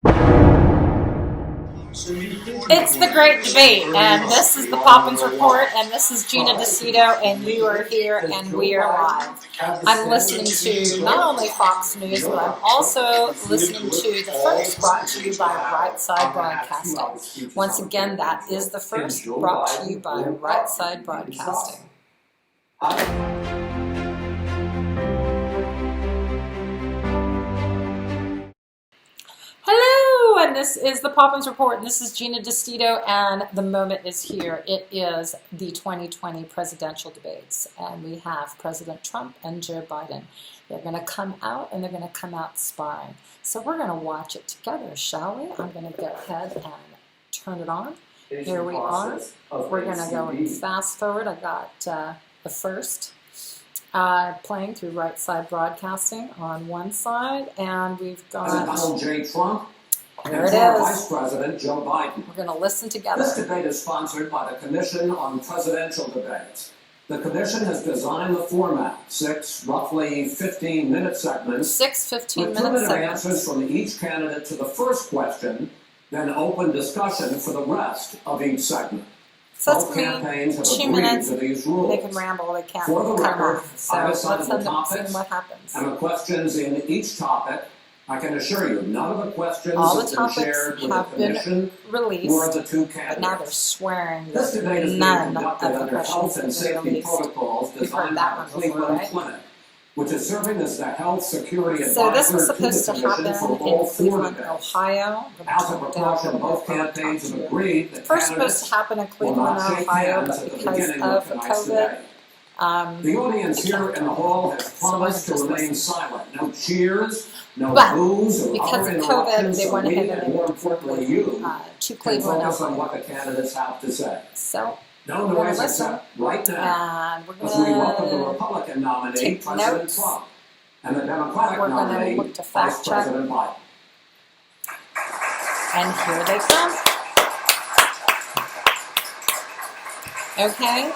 It's the great debate, and this is the Poppins Report, and this is Gina and you are here, and we are live. I'm listening to not only Fox News, but I'm also listening to the first brought to you by Right Side Broadcasting. Once again, that is the first brought to you by Right Side Broadcasting. Hello, and this is the Poppins Report, and this is Gina and the moment is here. It is the 2020 presidential debates, and we have President Trump and Joe Biden. They're going to come out, and they're going to come out sparring. So we're going to watch it together, shall we? I'm going to go ahead and turn it on. Here we are. We're going to go and fast forward. I got the first playing through Right Side Broadcasting on one side, and we've got Donald J. Trump there it and is. Vice President Joe Biden. We're going to listen together. This debate is sponsored by the Commission on Presidential Debates. The Commission has designed the format, 6 roughly 15-minute segments, 6 with 15-minute 2-minute segments. answers from each candidate to the first question, then open discussion for the rest of each segment. So Both that's campaigns have 2 agreed minutes. to these rules. They can ramble, they can't For the cut record, off. So I've let's decided the end up seeing topics what happens. and the questions in each topic. I can assure you, none of the questions All the have been topics shared with have the been Commission released, or the two but now they're candidates. swearing This that debate is being none of conducted the under health questions and have been safety released. protocols You've heard designed that by the one before, Cleveland right? Clinic, which is serving as the health security So this was advisor supposed to to the happen Commission for in all 4 Cleveland, debates. Ohio. As a precaution, both campaigns have agreed that First supposed candidates to happen in will Cleveland, not shake Ohio, hands but at the because beginning of tonight's COVID, debate. The audience here in the hall has promised to just remain listen. silent. No cheers, no But boos or because other of COVID, interruptions, they so went we, ahead and and more they importantly you, to can Cleveland, focus on Ohio. what the candidates have to say. So No we're going noise to listen, except right now, and we're as we welcome the going to Republican nominee, take President notes. Trump, and the Democratic We're going to nominee, look to Vice fact check. President Biden. And here they come. Okay,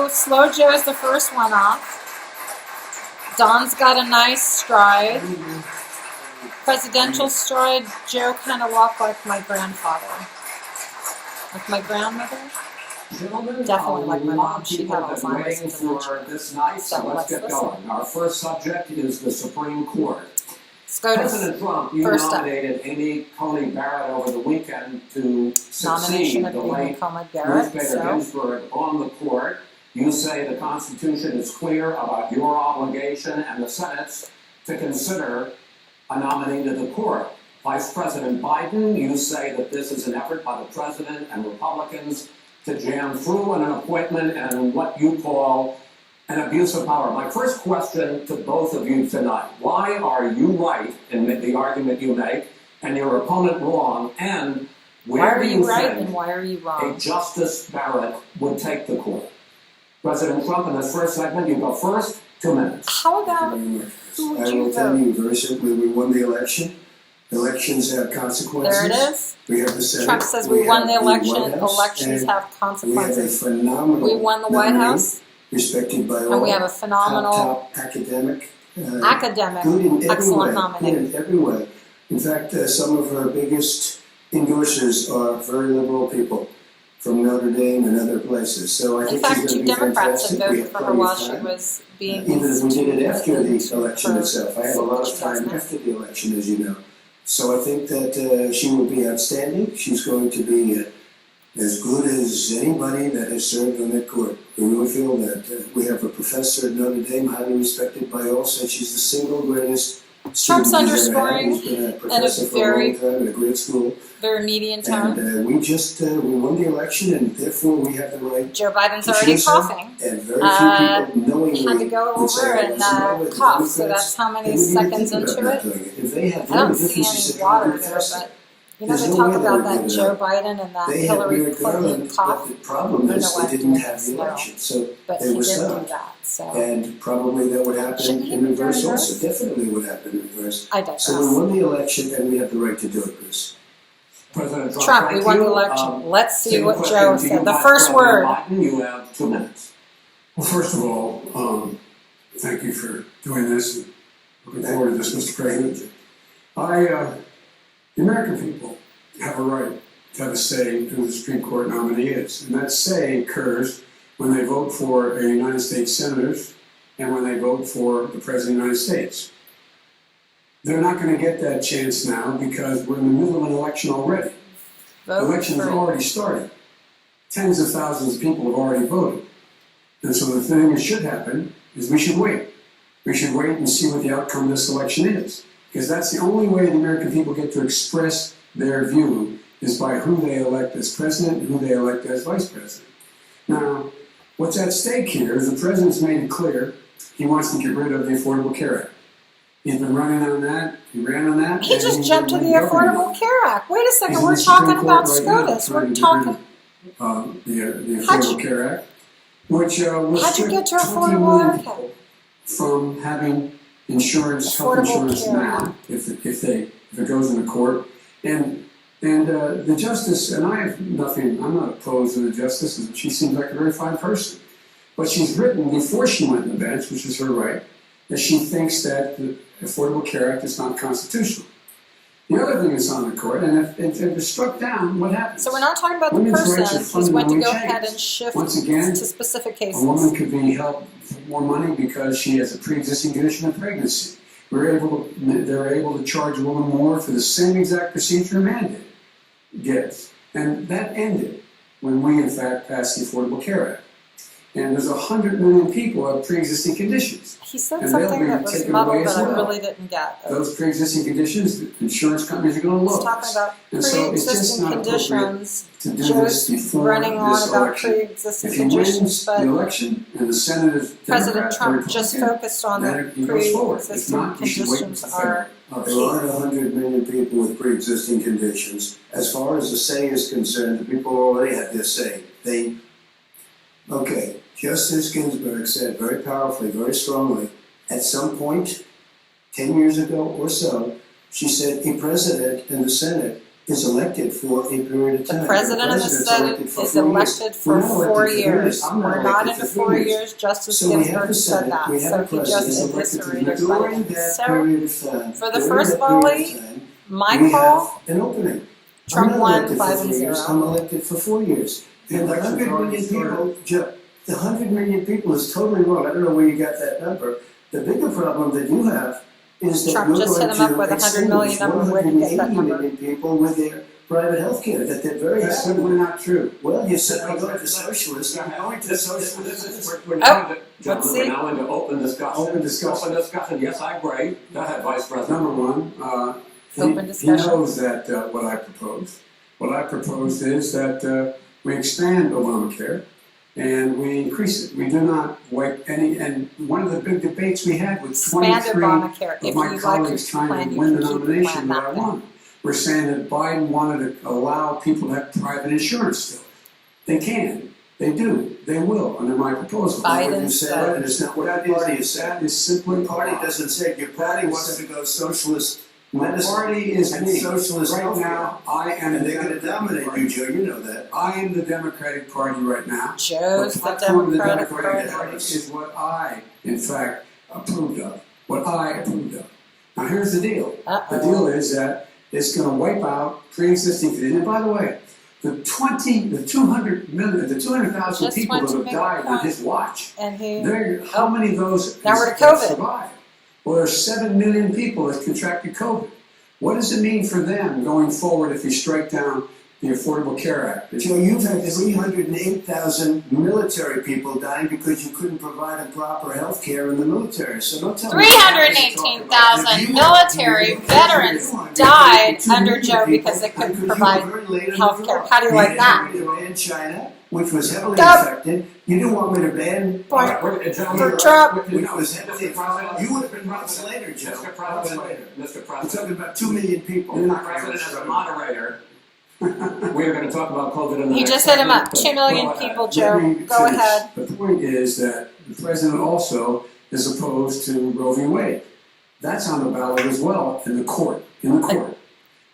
Slow Joe's the first one off. Don's got a nice stride. Presidential stride. Joe kind of walked like my grandfather. Like my grandmother? Gentlemen, Definitely like my a lot mom. of She people had have been Alzheimer's waiting and for dementia. this night, so So let's let's get listen. going. Our first subject is the Supreme Court. SCOTUS, President Trump, you first up. nominated Amy Coney Barrett over the weekend to succeed Nomination of the Amy late Coney Ruth Barrett. Bader So, Ginsburg on the court. You say the Constitution is clear about your obligation and the Senate's to consider a nominee to the court. Vice President Biden, you say that this is an effort by the President and Republicans to jam through an appointment and what you call an abuse of power. My first question to both of you tonight, why are you right in the argument you make and your opponent wrong, and why where are do you you right and think why are you a wrong? Justice Barrett would take the court? President Trump, in this first segment, you go first, 2 minutes. How about who would I you will tell vote? you very simply, we won the election. Elections have consequences. There it is. We have the Senate. Trump says we won the have election. White House, Elections and have we have a consequences. phenomenal We won the White nominee, House, respected by all. and we have a phenomenal top academic, academic, good in every excellent way, nominee. good in every way. In fact, some of our biggest endorsers are very liberal people from Notre Dame and other places. So I In think fact, she's 2 going to be Democrats had fantastic. We voted have for her plenty while of she time. was being Even if we did it after the instituted election for itself. I had a lot of what she does time now. after the election, as you know. So I think that she will be outstanding. She's going to be as good as anybody that has served on that court. We really feel that we have a professor at Notre Dame, highly respected by all, said she's the single greatest Trump's student we've ever had. underscoring He's been a in a professor for a very, long time at a great school. very median tone. And we just, we won the election, and therefore we have the right Joe Biden's to already choose her. coughing. And very few people knowingly Had to go would say, over "Well, and you know what, the cough, so Democrats, that's how many they wouldn't even seconds think about into not it. doing it. If they have I don't very see differences any in water Congress, there, but you know there's they no talk way they about would that give it Joe up. Biden and that They had Hillary Merrick Clinton Garland, but cough, the problem I is don't know they why didn't he have the did election, so but they he were did do stopped. that. So And probably that would happen shouldn't he in be reverse doing also. this? Definitely would happen in reverse. I digress. So we won the election, and we have the right to do it, Chris. President Trump, Trump, we thank won you. the election. Let's see Same what question Joe to you, said. The Vice first President word. Biden, you have 2 minutes. Well, first of all, thank you for doing this. And looking forward to this, Mr. President. The American people have a right to have a say in who the Supreme Court nominee is. And that say occurs when they vote for a United States senators and when they vote for the President of the United States. They're not going to get that chance now because we're in the middle of an election already. The election has already started. Tens of thousands of people have already voted. And so the thing that should happen is we should wait. We should wait and see what the outcome of this election is. Because that's the only way the American people get to express their view is by who they elect as president and who they elect as vice president. Now, what's at stake here is the president's made it clear he wants to get rid of the Affordable Care Act. He's been running on that. He ran on that. He just jumped to the Affordable Care Act. Wait a second, we're talking about SCOTUS. We're talking. The Affordable Care Act, which will how'd you get to restrict 20 Affordable million Care people from having insurance, health Affordable insurance Care now, Act. if it goes into court. And the justice, and I have nothing, I'm not opposed to the justice, and she seems like a very fine person. But she's written before she went to the bench, which is her right, that she thinks that the Affordable Care Act is not constitutional. The other thing that's on the court, and if it's struck down, what happens? So we're not talking about the Women's rights person are who's going to fundamentally go ahead changed. and shift Once again, to specific cases. A woman could be held for more money because she has a pre-existing condition of pregnancy. They're able to charge a woman more for the same exact procedure a man gets. And that ended when we, in fact, passed the Affordable Care Act. And there's 100 million people who have pre-existing conditions. He said And something they'll be that was taken muddled away that as I well. really didn't get. Those pre-existing conditions, the insurance companies are going to He's look. talking about And so it's just pre-existing not appropriate conditions. to do this Joe's before running on this about election. pre-existing If he wins conditions, the but election and the Senate is President Democrat or Trump just Republican, focused on then the he goes forward. If pre-existing not, we should wait conditions until are. There aren't 100 million people with pre-existing conditions. As far as the say is concerned, the people already have their say. Okay, Justice Ginsburg said very powerfully, very strongly, at some point, 10 years ago or so, she said a president and the Senate is elected for a period of time. The president of the Senate is elected for 4 years. We're not into 4 years. Justice Ginsburg said that. So he just eviscerated during that. that So period of time, for the during first that period volley, of time, my we call, have an opening. Trump I'm not won elected for 3 years. 5-0. I'm elected for 4 years. The And the election's 100 already million started. people, the 100 million people is totally wrong. I don't know where you got that number. The bigger problem that you have is that Trump you're just going hit him up to with 100 million extinguish number. Where did you get that 180 number? million people with their private health care, that they're very That's happy. simply not true. Well, you said I'm going to socialists. I'm going to socialists. We're Oh, now into, let's gentlemen, see. we're now into open discussion. Open discussion. Open discussion. Yes, I agree. Go ahead, Vice President. Number one, Open he discussion. knows that what I proposed. What I proposed is that we expand Obamacare and we increase it. We do not wipe any, and one of the big debates we had with Expand 23 Obamacare. of If my you like colleagues your trying plan, to you win can the keep the nomination plan that I that way. won. We're saying that Biden wanted to allow people to have private insurance still. They can. They do. They will under my proposal. Biden What you said, said- and it's not what That the party is, is saying. that is simply The party doesn't say, your party wants to go socialist medicine. My party is and me. socialist Right healthcare. now, I am And the they're going to Democratic dominate Party. you, Joe, you know that. I am the Democratic Party right now. Joe's the platform of the Democratic Democratic Party. Party is what I, in fact, approved of. What I approved of. Now here's the deal. Uh-oh. The deal is that it's going to wipe out pre-existing conditions. And by the way, the 200,000 Just people went that to have make a died on point. his watch. And he, How many of those Now we're to have COVID. survived? Well, there's 7 million people that contracted COVID. What does it mean for them going forward if you strike down the Affordable Care Act? Joe, you've had 308,000 military people dying because you couldn't provide them proper health care in the military. So don't tell me. 318,000 military veterans died under Joe because they couldn't provide health care. How do you like that? You wanted me to ban China, which was heavily Yup. affected. You didn't want me to ban Point Gentlemen, for Trump. which was heavily Mr. President, You would have been months later, Joe. Mr. Months President, later. Mr. We're President, talking about 2 million people. You're not President, as a moderator, we are going to talk about COVID in the He next just hit him up. segment, 2 million go ahead. people, Let Joe. me Go finish. ahead. The point is that the president also is opposed to Roe v. Wade. That's on the ballot as well in the court.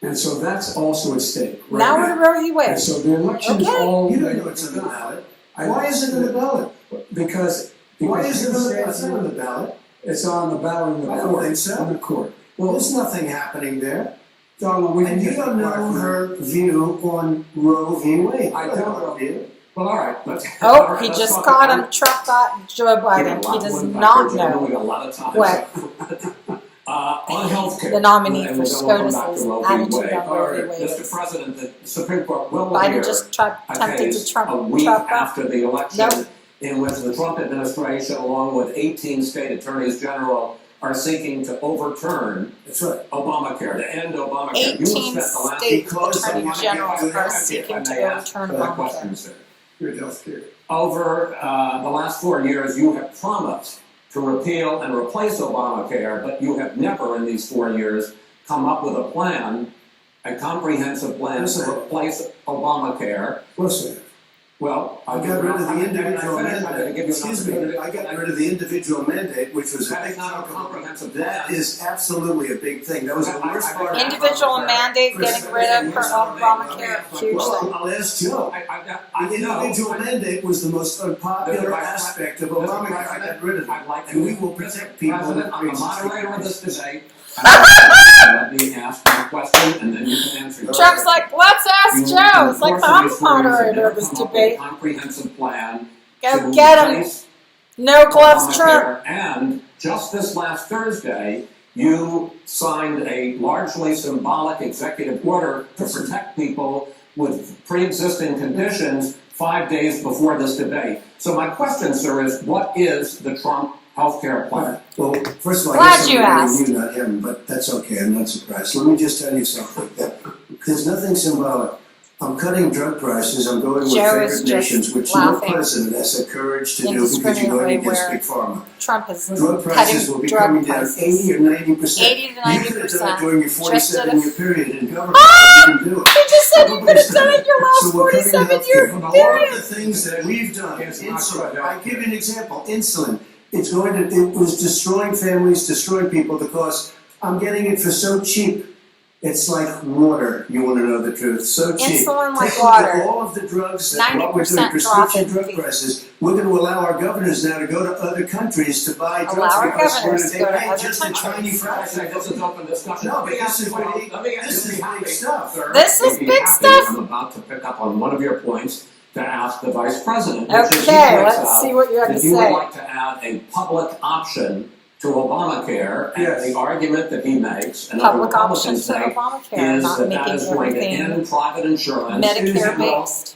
And so that's also at stake. Right Now we're to Roe v. And Wade. so the election's Okay. all. You don't know what's on the ballot. Why is it on the ballot? Because Why you is it on the said ballot? It's not on the ballot. it's on the ballot in the I court. don't think so. In the court. Well, There's nothing happening there. Donald, we can And you get don't know her view on Roe v. Wade. I don't. Well, all right. Let's, Oh, all right, he let's just talk caught about- him. Trump got Joe Biden. He does not know We got a lot of time. what On healthcare, the nominee and for we'll go back to SCOTUS's Roe v. attitude Wade. on Roe v. Wade Mr. is. President, the Supreme Court will Biden hear just a attempted case to Trump a week up. after the election Nope. in which the Trump administration, along with 18 state attorneys general, are seeking to overturn That's right. Obamacare, to end Obamacare. 18 state because I attorney wanna get generals good are healthcare. seeking to I may ask overturn that Obamacare. question, sir. Good healthcare. Over the last 4 years, you have promised to repeal and replace Obamacare, but you have never in these 4 years come up with a plan, a comprehensive plan Yes, to sir. replace Obamacare. Listen, Well, I got rid of the individual I'm going to mandate. give you an Excuse me, opportunity. I got rid of the individual mandate, which was a That big is not a chunk of comprehensive plan. That is absolutely a big thing. That was the worst part. of Individual Obamacare. mandate getting rid of Obamacare, huge Well, thing. I'll ask Joe. The know. individual mandate was the most unpopular aspect of Obamacare. I got rid of it. I'd like to, And we will protect people. President, I'm the moderator of this debate. Let me ask you a question, and then you can answer. Trump's like, let's ask Joe. It's like, I'm the moderator of this debate. Comprehensive plan. Go to get him. replace No gloves, Trump. Obamacare. And just this last Thursday, you signed a largely symbolic executive order to protect people with pre-existing conditions 5 days before this debate. So my question, sir, is what is the Trump healthcare plan? Well, first of all, Glad I guess you I'm asked. blaming you, not him, but that's okay. I'm not surprised. Let me just tell you something. There's nothing symbolic. I'm cutting drug prices. I'm going with Joe is favored just nations, which no laughing president has the courage to do because you're indiscriminately going against where big pharma. Trump is Drug prices will cutting be drug coming down prices. 80 or 90%. 80 to 90%. You could have done it during your Just did 47-year period in government. Ah! You didn't do it. You just said you could have done it your last So we're cutting 47-year healthcare. All period. of the things that we've done, It's not insulin. good I give you an example. Insulin. It was destroying families, destroying people because I'm getting it for so cheap. It's like water. You want to know the truth? So cheap. Insulin like Take a look at water. all of the drugs that 90% we're doing, prescription drop drug in prices. We're going to allow our governors now to go to other countries to buy drugs Allow our because we're governors to go to pay other just a tiny countries. fraction. This is open discussion. No, but this is Let me this is be happy, big stuff. sir. This is Be big happy. stuff. I'm about to pick up on one of your points to ask the vice president. which is Okay, he points let's out see what you have to that you would say. like to add a public option to Obamacare, and Yes. the argument that he makes and other Public option Republicans to make Obamacare, is not that making is going to everything end private insurance. Medicare based.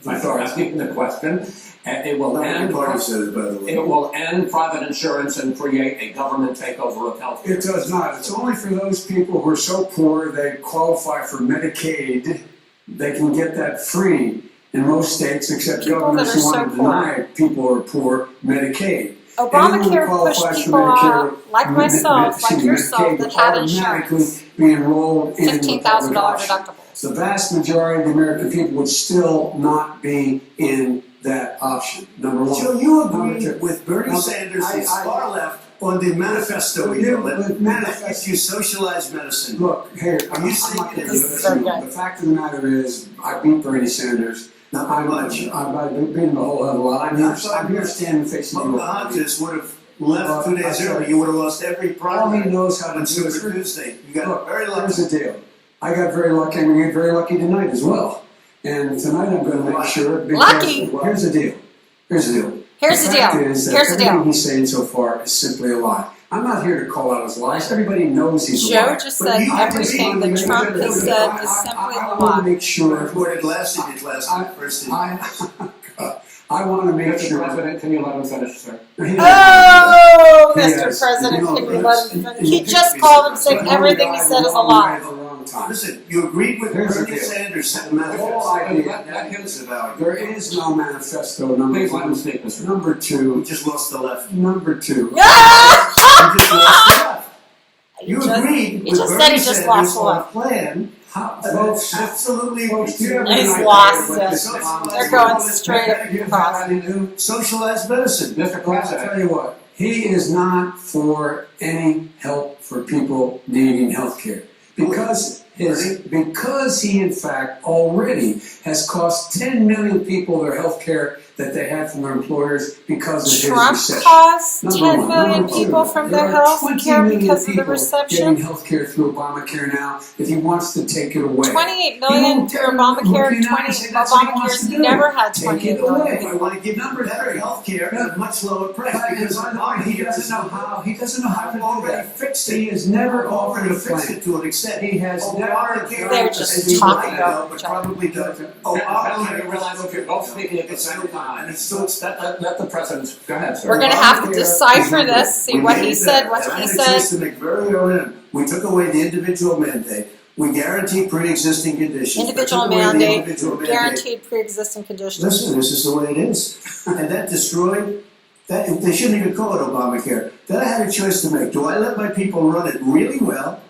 I'm sorry, asking the question. It will end. Party says, by the way. It will end private insurance and create a government takeover of health care. It does not. It's only for those people who are so poor they qualify for Medicaid. They can get that free in most states, except People governors that are who want so to deny people who are poor Medicaid. Obamacare pushed people like myself, like yourself, that had insurance. Be enrolled in the $15,000 public option. deductibles. The vast majority of the American people would still not be in that option. Number one. So you Number agree two. with Bernie No, Sanders I- and I- far left on the manifesto With we you- call it. with Manifest you socialized medicine. Look, here, Are you saying not gonna that do this is this. very good? The fact of the matter is, I beat Bernie Sanders. Not by much. I've been a whole hell of a lot. I'm here standing facing you. Pocahontas would have left 2 days early. You would have lost every All he primary knows how to on do Super is Tuesday. You got look. very Here's lucky. the deal. I got very lucky. I'm going to get very lucky tonight as well. And tonight I'm going to make sure. Because, Lucky? Here's the deal. Here's the deal. Here's the fact deal. is that Here's the everything deal. he's saying so far is simply a lie. I'm not here to call out his lies. Everybody knows he's a Joe liar. just But said you have to everything be- that Trump has said is simply I a want to lie. make sure. What it lasted, it lasted. First I want to make Mr. sure. President, can you let him finish, sir? Oh, Yes. Mr. President, You know, can you let him finish? He you just picked called him me, saying so- everything he said is a lie. Listen, you agreed with Here's the Bernie deal. Sanders and the manifesto. Whole idea. Let him It's about There is no manifesto. Number Please let him one. speak, Mr. Number We two. just lost the left. Number two. Ah! We just lost the left. You just- agreed he with just said Bernie he just Sanders lost the on a left. plan. Folks, Absolutely. folks, do you have He's any idea lost what it. this They're going straight across. Socialized medicine. Mr. I'll President, tell you what, he is not for any help for people needing health care. Because he in fact already has cost 10 million people their health care that they had from their employers because of his Trump recession. caused Number 10 one. million Number two, people from there their are health 20 care million because of the people reception. getting health care through Obamacare now. If he wants to take it away, 28 million through Obamacare. Obamacare's never had take 28 it million. away. If I want to give number better health care at a much lower price, because He doesn't know how. He doesn't know how to I've do already that. fixed it. He has never I've offered already a fixed plan. it to an extent. He has never. Obamacare, They're just as you talking might about know, but each other. probably doesn't. Obamacare, you realize if you're both speaking at the same time, And it's still let the president, go ahead, sir. We're going to have to Obamacare decipher is this, see we what made he it said, better. what And I he had a choice said. to make very early on. We took away the individual mandate. We guaranteed pre-existing conditions. Individual We took away the mandate, individual mandate. guaranteed pre-existing conditions. Listen, this is the way it is. And that destroyed, that they shouldn't even call it Obamacare. Then I had a choice to make. Do I let my people run it really well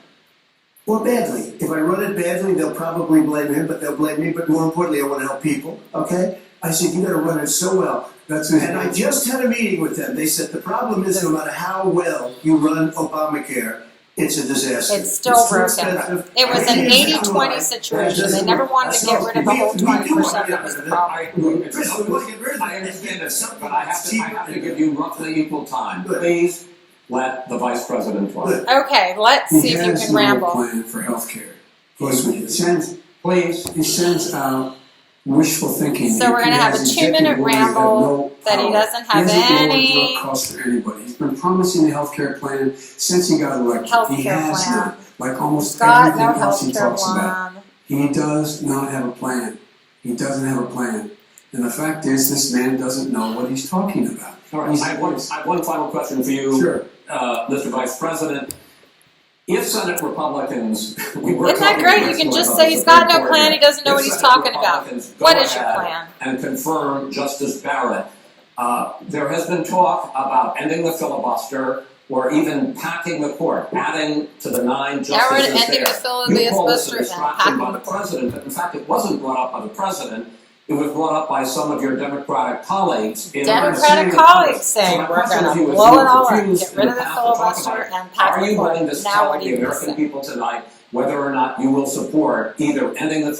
or badly? If I run it badly, they'll probably blame him, but they'll blame me. But more importantly, I want to help people, okay? I said, you got to run it so well. And I just had a meeting with them. They said the problem is no matter how well you run Obamacare, it's a disaster. It's still too broken. expensive. It was an And it is 80-20 situation. They never wanted to get rid of the whole 20%. That was the problem. Chris, we want to get rid of it. I understand this, but I have to give you roughly equal time. Please let the vice president talk. Good. Okay, let's see if you has can no ramble. plan for health care. Please. He sends out wishful thinking. So we're gonna have a 2-minute ramble that he doesn't have any drug costs for anybody. He's been promising a health care plan since he got elected. He healthcare has plan. not, like almost Got everything no else he healthcare talks about. plan. He does not have a plan. He doesn't have a plan. And the fact is, this man doesn't know what he's talking about. All right, I have one final question for you, Sure. Mr. Vice President. If Senate Republicans, Isn't that great? You can just say he's got no plan, he doesn't know what he's talking about. What is your plan? And confirm Justice Barrett. There has been talk about ending the filibuster or even packing the court, adding to the 9 justices Now we're ending there. the filibuster and packing by the the court. president, but in fact it wasn't brought up by the president. It was brought up by some of your Democratic colleagues. Democratic colleagues saying we're going to blow it all up, get rid of the filibuster and pack Are the you court. willing to Now tell what do the you American say? people tonight whether or not you will support either ending the Let's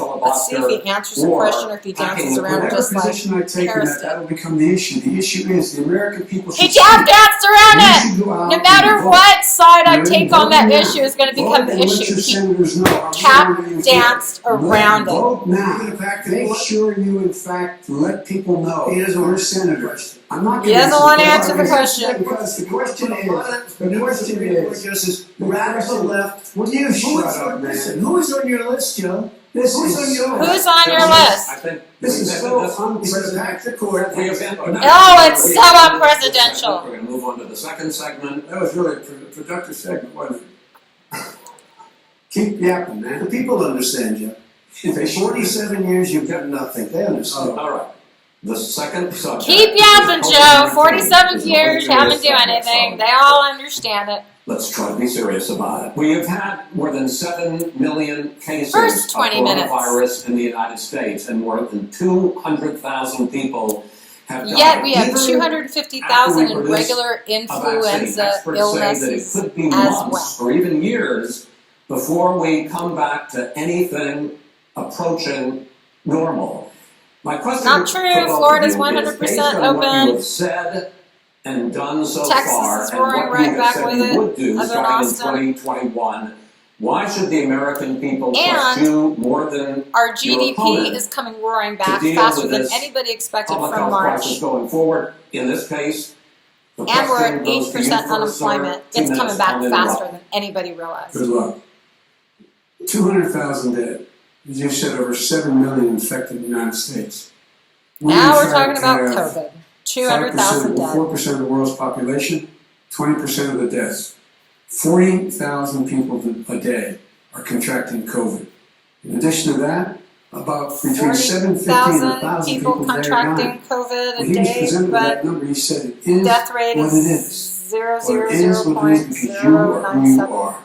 see filibuster if he answers the or question or if he packing dances the around court? just Whatever like position I take in Harris that, did. that'll become the issue. The issue is the American people He should tap danced around You it! should go out No and matter vote. what side I You're take voting on that now. issue is going to Vote become the and let issue. your He senators know how tap strongly you feel. danced around it. Vote now. You're gonna pack the Make court? sure you, in fact, let people know He doesn't you're want a senator. I'm not He gonna doesn't want to answer the question. Because the question is, Justice, radical left. will you shut up, Listen, man? who is on your list, Joe? This Who's is on your Who's on your list? I think This is so He's gonna pack the court. we have been- Oh, it's so unpresidential. We're going to move on to the second segment. That was really a productive segment, wasn't it? Keep yapping, The man. people understand you. For 47 years, you've done nothing. They understand. All right. The second subject. Keep yapping, is Joe. COVID-19. 47 It's years, you not haven't done serious anything. subject. They all understand it. Let's try to be serious about it. We have had more than 7 million cases First of 20 minutes. coronavirus in the United States, and more than 200,000 people have died. Yet we have Even 250,000 in after we produce regular a vaccine, influenza experts illnesses say that it could be as months well. or even years before we come back to anything approaching normal. My question Not true. for both Florida's of you is, 100% based on what open. you have said and done so Texas far, is and roaring what right you have back said with you it. would do I've been starting in Austin. 2021, why should the American people trust And you more than Our your GDP opponent is coming roaring back deal faster with than this anybody expected public from health March. crisis going forward? In this case, the And we're question at goes to you 8% first, sir. unemployment. 2 It's coming minutes back uninterrupted. faster than anybody realized. Good luck. 200,000 dead. As you said, over 7 million infected in the United States. We, Now in we're talking fact, about have COVID. 200,000 dead. 4% of the world's population, 20% of the deaths. 40,000 people a day are contracting COVID. In addition to that, about between 750 and 40,000 1,000 people people a day are contracting dying. COVID When a he was day, presented with that but number, he said it is death rate what it is is. What it is what it is because you are who you 0.097. are.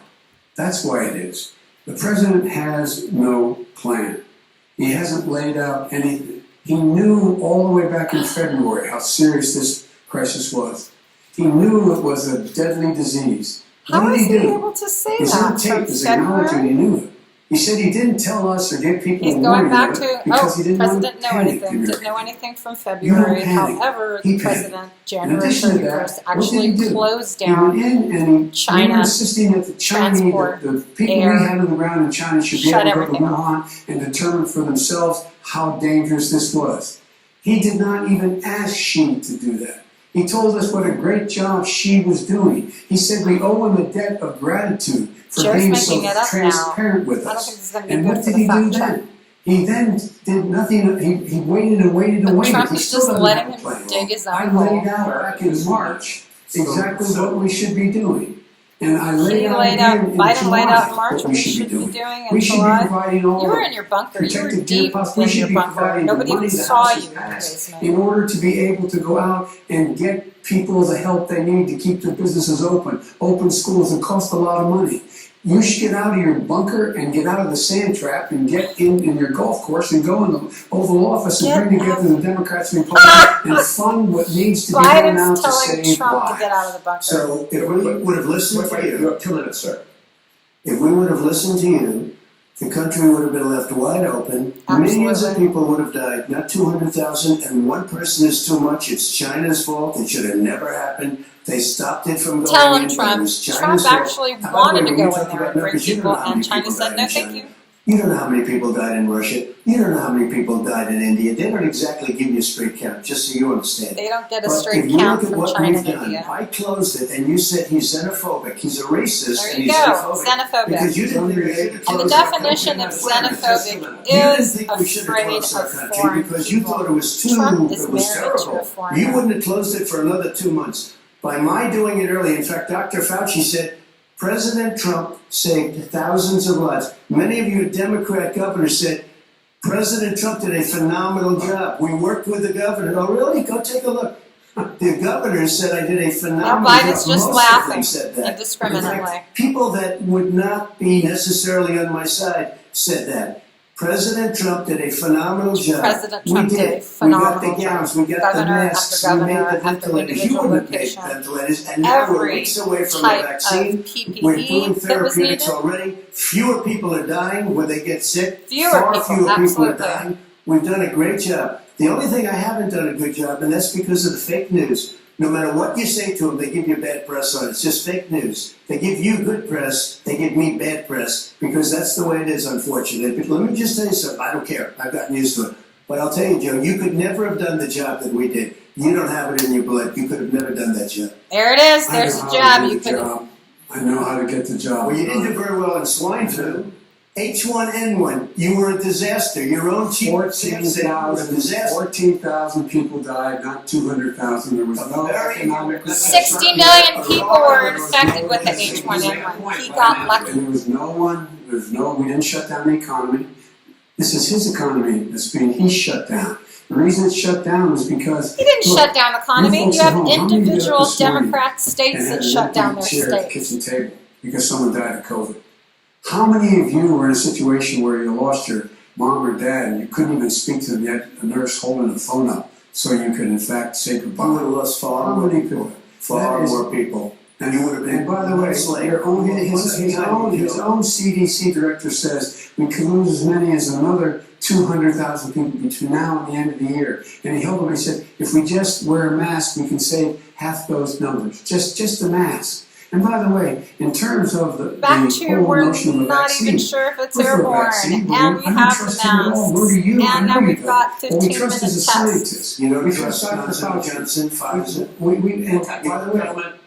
That's why it is. The president has no plan. He hasn't laid out anything. He knew all the way back in February how serious this crisis was. He knew it was a deadly disease. How What is did he he do? able to say He's on that tape from as acknowledging he February? knew it. He said he didn't tell us or give people He's a going warning back of it to, because he didn't want to President know panic anything, in didn't know America. anything from You February. don't panic. However, He the President, panicked. In January addition to 31st, that, what did actually he do? closed He down went in and we were China insisting that the Chinese, transport, the people air, we had on the ground in China should be shut able to go to everything off. Wuhan and determine for themselves how dangerous this was. He did not even ask Xi to do that. He told us what a great job Xi was doing. He said we owe him a debt of gratitude for Joe's being so making it up transparent with I don't us. think this is going to be And good what for did the he do fact check. then? He then did nothing. He waited and waited and waited. Trump He is still just doesn't letting have a plan. him dig his I own hole. laid out back in March exactly what we should be doing. And I He laid out laid again out, in Biden July laid out in March what what we we should be doing. doing in We should be July. providing all You were the in your bunker. You were protective gear deep possible. We in should your be bunker. providing the Nobody money even the saw House you has in the passed basement. in order to be able to go out and get people the help they need to keep their businesses open schools. It costs a lot of money. You should get out of your bunker and get out of the sand trap and get in your golf course and go in the Oval Office and bring together the Democrats and Republicans and fund what needs to be done now Biden's to telling save Trump lives. to get out of the bunker. So if we would have listened to You you, have 2 minutes, sir. if we would have listened to you, the country would have been left wide open. Millions of Absolutely. people would have died, not 200,000, and one person is too much. It's China's fault. It should have never happened. They stopped it from going Tell him, in, but Trump. it was China's Trump fault. actually By the wanted way, to when you go talk in there about and bring numbers, you don't people, know how and many China people said, died no, in thank China. you. You don't know how many people died in Russia. You don't know how many people died in India. They don't exactly give you a straight count, just so you understand. They don't get a But straight if you count look at from what China we've and done, India. I closed it, and you said he's xenophobic. He's a racist, There and you he's go, xenophobic. xenophobic. Because you didn't think we should have And the closed our definition country. of You xenophobic didn't is think we should have afraid closed our of country foreign because you people. thought it was too, Trump is it was married to a terrible. foreigner. You wouldn't have closed it for another 2 months. By my doing it early, in fact, Dr. Fauci said, President Trump saved thousands of lives. Many of you Democrat governors said, President Trump did a phenomenal job. We worked with the governor. Oh, really? Go take a look. The governor said I did a phenomenal Now Biden's job. just Most laughing of them said that. indiscriminately. In fact, people that would not be necessarily on my side said that. President Trump did a phenomenal job. President We Trump did a did. We got phenomenal the gowns, job. we got the Governor masks, after we made governor the after ventilators. You individual wouldn't have made location. ventilators, and now we're Every weeks away from the type vaccine. of PPE We're doing that was therapeutics needed. already. Fewer people are dying when they get sick. Fewer Far people, fewer people are absolutely. dying. We've done a great job. The only thing I haven't done a good job, and that's because of the fake news. No matter what you say to them, they give you bad press on it. It's just fake news. They give you good press, they give me bad press, because that's the way it is, unfortunately. But let me just tell you something. I don't care. I've gotten used to it. But I'll tell you, Joe, you could never have done the job that we did. You don't have it in your blood. You could have never done that job. There it is. I There's know the how job. to do You the could. job. I know how to get the job. Well, you didn't do very well in swine flu. H1N1, you were a disaster. Your own chief said you were a disaster. 14,000 people died, not 200,000. There was no economic 60 million people were infected with the H1N1. He got lucky. And there was no one, we didn't shut down the economy. This is his economy he shut down. The reason it's shut down was because He didn't look, shut down the economy. folks You at have home, how many get up individual this morning Democrat states and that had shut an down their empty chair at the states. kitchen table because someone died of COVID? How many of you were in a situation where you lost your mom or dad and you couldn't even speak to them, yet a nurse holding the phone up so you could in fact say goodbye? You would have lost far more people. Far more people. And you would have been. And by the way, his own CDC director says we could lose as many as another 200,000 people between now and the end of the year. And he held up and he said, if we just wear a mask, we can save half those numbers. Just a mask. And by the way, in terms of the Back to whole we're notion of a not vaccine, even sure if it's we're for a airborne, vaccine, but and we I don't have the trust him at all. Nor masks, do you. I and know now you we've don't. got What we 15-minute trust is a tests. scientist. You know, We trust trust Dr. Fauci. Johnson, Pfizer. Okay, By the way,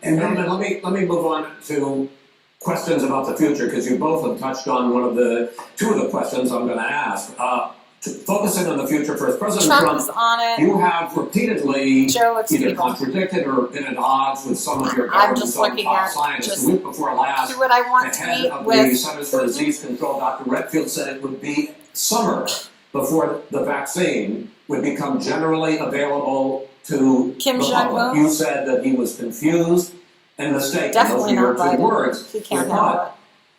gentlemen, let me move on to questions about the future, because you both have touched on two of the questions I'm going to ask. Focusing on the future first, President Trump is Trump, on it. you have repeatedly Joe looks either evil. contradicted or been at odds with some of your I'm government's just own looking top at scientists. just The week before last, do what I want the to head meet of the with Centers for Putin. Disease Control, Dr. Redfield, said it would be summer before the vaccine would become generally available to Kim the public. Jong-un? You said that he was confused and mistaken. Definitely Those are not your two Biden. words. He can't But handle it.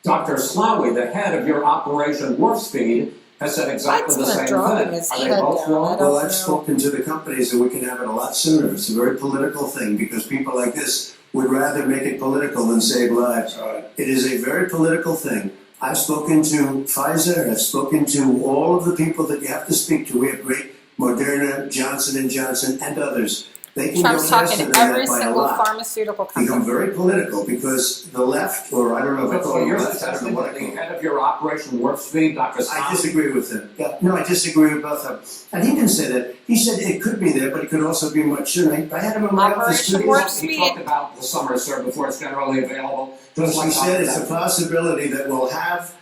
Dr. Slawi, the head of your Operation Warp Speed, has said exactly Biden's the gonna same drop thing. him his Are they head both down. wrong? I don't Well, I've know. spoken to the companies and we can have it a lot sooner. It's a very political thing because people like this would rather make it political than save lives. It is a very political thing. I've spoken to Pfizer, I've spoken to all of the people that you have to speak to. We have great Moderna, Johnson & Johnson, and others. They can Trump's go talking faster to than every that by a single lot. pharmaceutical Become company. very political because the left, or I don't know if I call So it you're left, I don't suggesting know what that I the call it. head of your Operation Warp Speed, Dr. I Stein, disagree with him. Yeah, no, I disagree with both of them. And he didn't say that. He said it could be there, but it could also be much sooner. I had him in my office 2 Operation days Warp ago. Speed. he talked about the summer, sir, before it's generally available. Just He like said it's a Dr. possibility that we'll have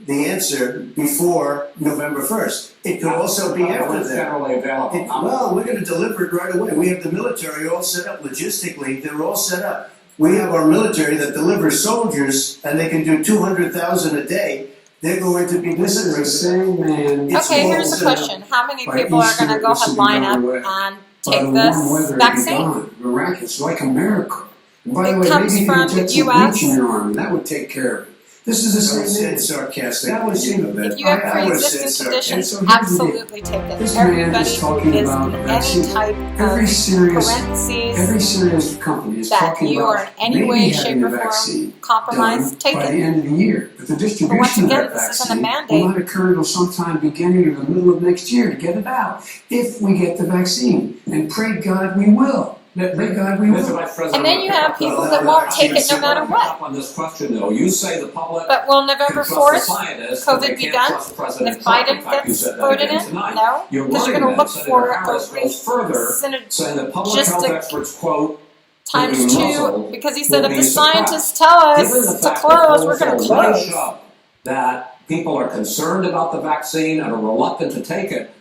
the answer before November 1st. It could also be after it's that. generally available. Well, we're going to deliver it right away. We have the military all set up logistically. They're all set up. We have our military that delivers soldiers, and they can do 200,000 a day. They're going to be This is the same man. It's Okay, all here's the set up. question. How many By people are Easter, going to go this ahead will be line gone up away. and By take the warm this weather, it'll be vaccine? gone. Miraculous, like a miracle. And by It the way, comes maybe you from could get the some US. bleach in your arm, and that would take care of it. This is the I same said man. sarcastic. That was you know that. If you have I would've said pre-existing sarcastic. conditions, So here's the deal. absolutely take it. This man Everybody is who talking is about in any vaccine. type Every of serious parentheses company is that talking you about are in any maybe way, having shape, the or form vaccine compromised, done take by it. the end of the year. But the distribution But once of again, that this isn't a vaccine mandate. will not occur until sometime beginning or the middle of next year to get it out. If we get the vaccine, and pray God we will. Pray God we Mr. will. Vice President, And then you have people that won't take it no matter what. On this question, though, you say the public But will can November trust the 4th scientists, but they COVID be can't done? trust President If Trump. Biden In fact, you gets said that voted again in? tonight. No, You're because you're worried going to that look Senator for Harris goes further, saying that public health synergistic experts, quote, times will be 2, muzzled, because he will said if be the scientists suppressed. tell Given the us to fact close, that we're going to polls are close. show that people are concerned about the vaccine and are reluctant to take it,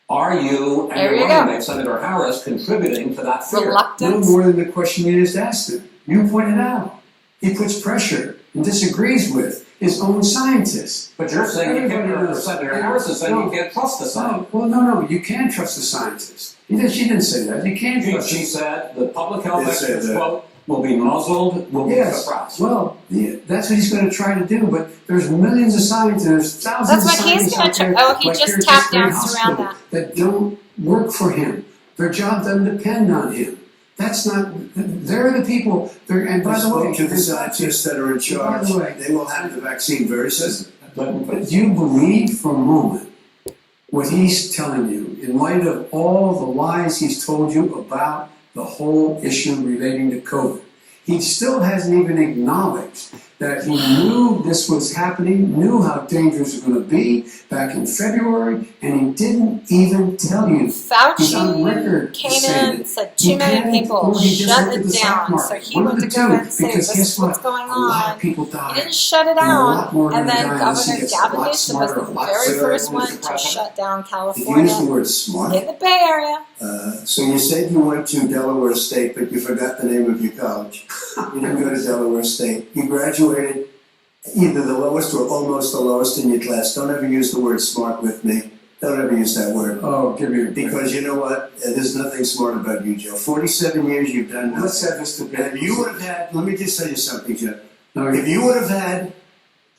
are you and There your you go. running mate, Senator Harris, contributing to that fear? No Reluctant. more than the question you just asked him. You pointed out. He puts pressure and disagrees with his own scientists. But you're saying you Everybody can't, knows. Senator Harris is saying No. you can't trust the science. No, you can trust the scientists. She didn't say that. You can't trust She said the public health They said experts, that. quote, will be muzzled, will be Yes, suppressed. well, yeah, that's what he's going to try to do, but there's millions of scientists, there's thousands That's of what he's scientists gonna out there, try- oh, he like just here at tapped this great danced around hospital that don't work for him. Their job doesn't depend on him. That's not, they're the people, and by I the way, spoke to the scientists that are in charge. By the way, They will have the vaccine very soon. But do you believe for a moment what he's telling you in light of all the lies he's told you about the whole issue relating to COVID? He still hasn't even acknowledged that he knew this was happening, knew how dangerous it was going to be back in February, and he didn't even tell you. He's on record Fauci came saying in, it. said He 2 million panicked people, or he just shut looked at it the stock down. So market. he One went of to the go two, in and say, because this guess is what's what? going A lot on. of people He died. didn't shut it And a down. lot more And gonna then die unless he Governor gets a Gavin lot Newsom was smarter, the a lot very smarter. first Mr. one to President. shut down Did you use the California word smart? in the Bay Area. So you said you went to Delaware State, but you forgot the name of your college. You didn't go to Delaware State. You graduated either the lowest or almost the lowest in your class. Don't ever use the word smart with me. Don't ever use that word. Oh, give me a break. Because you know what? There's nothing smart about you, Joe. 47 years you've done nothing. Let's have this debate. If you would have had, let me just tell you something, Joe. No, If you would have had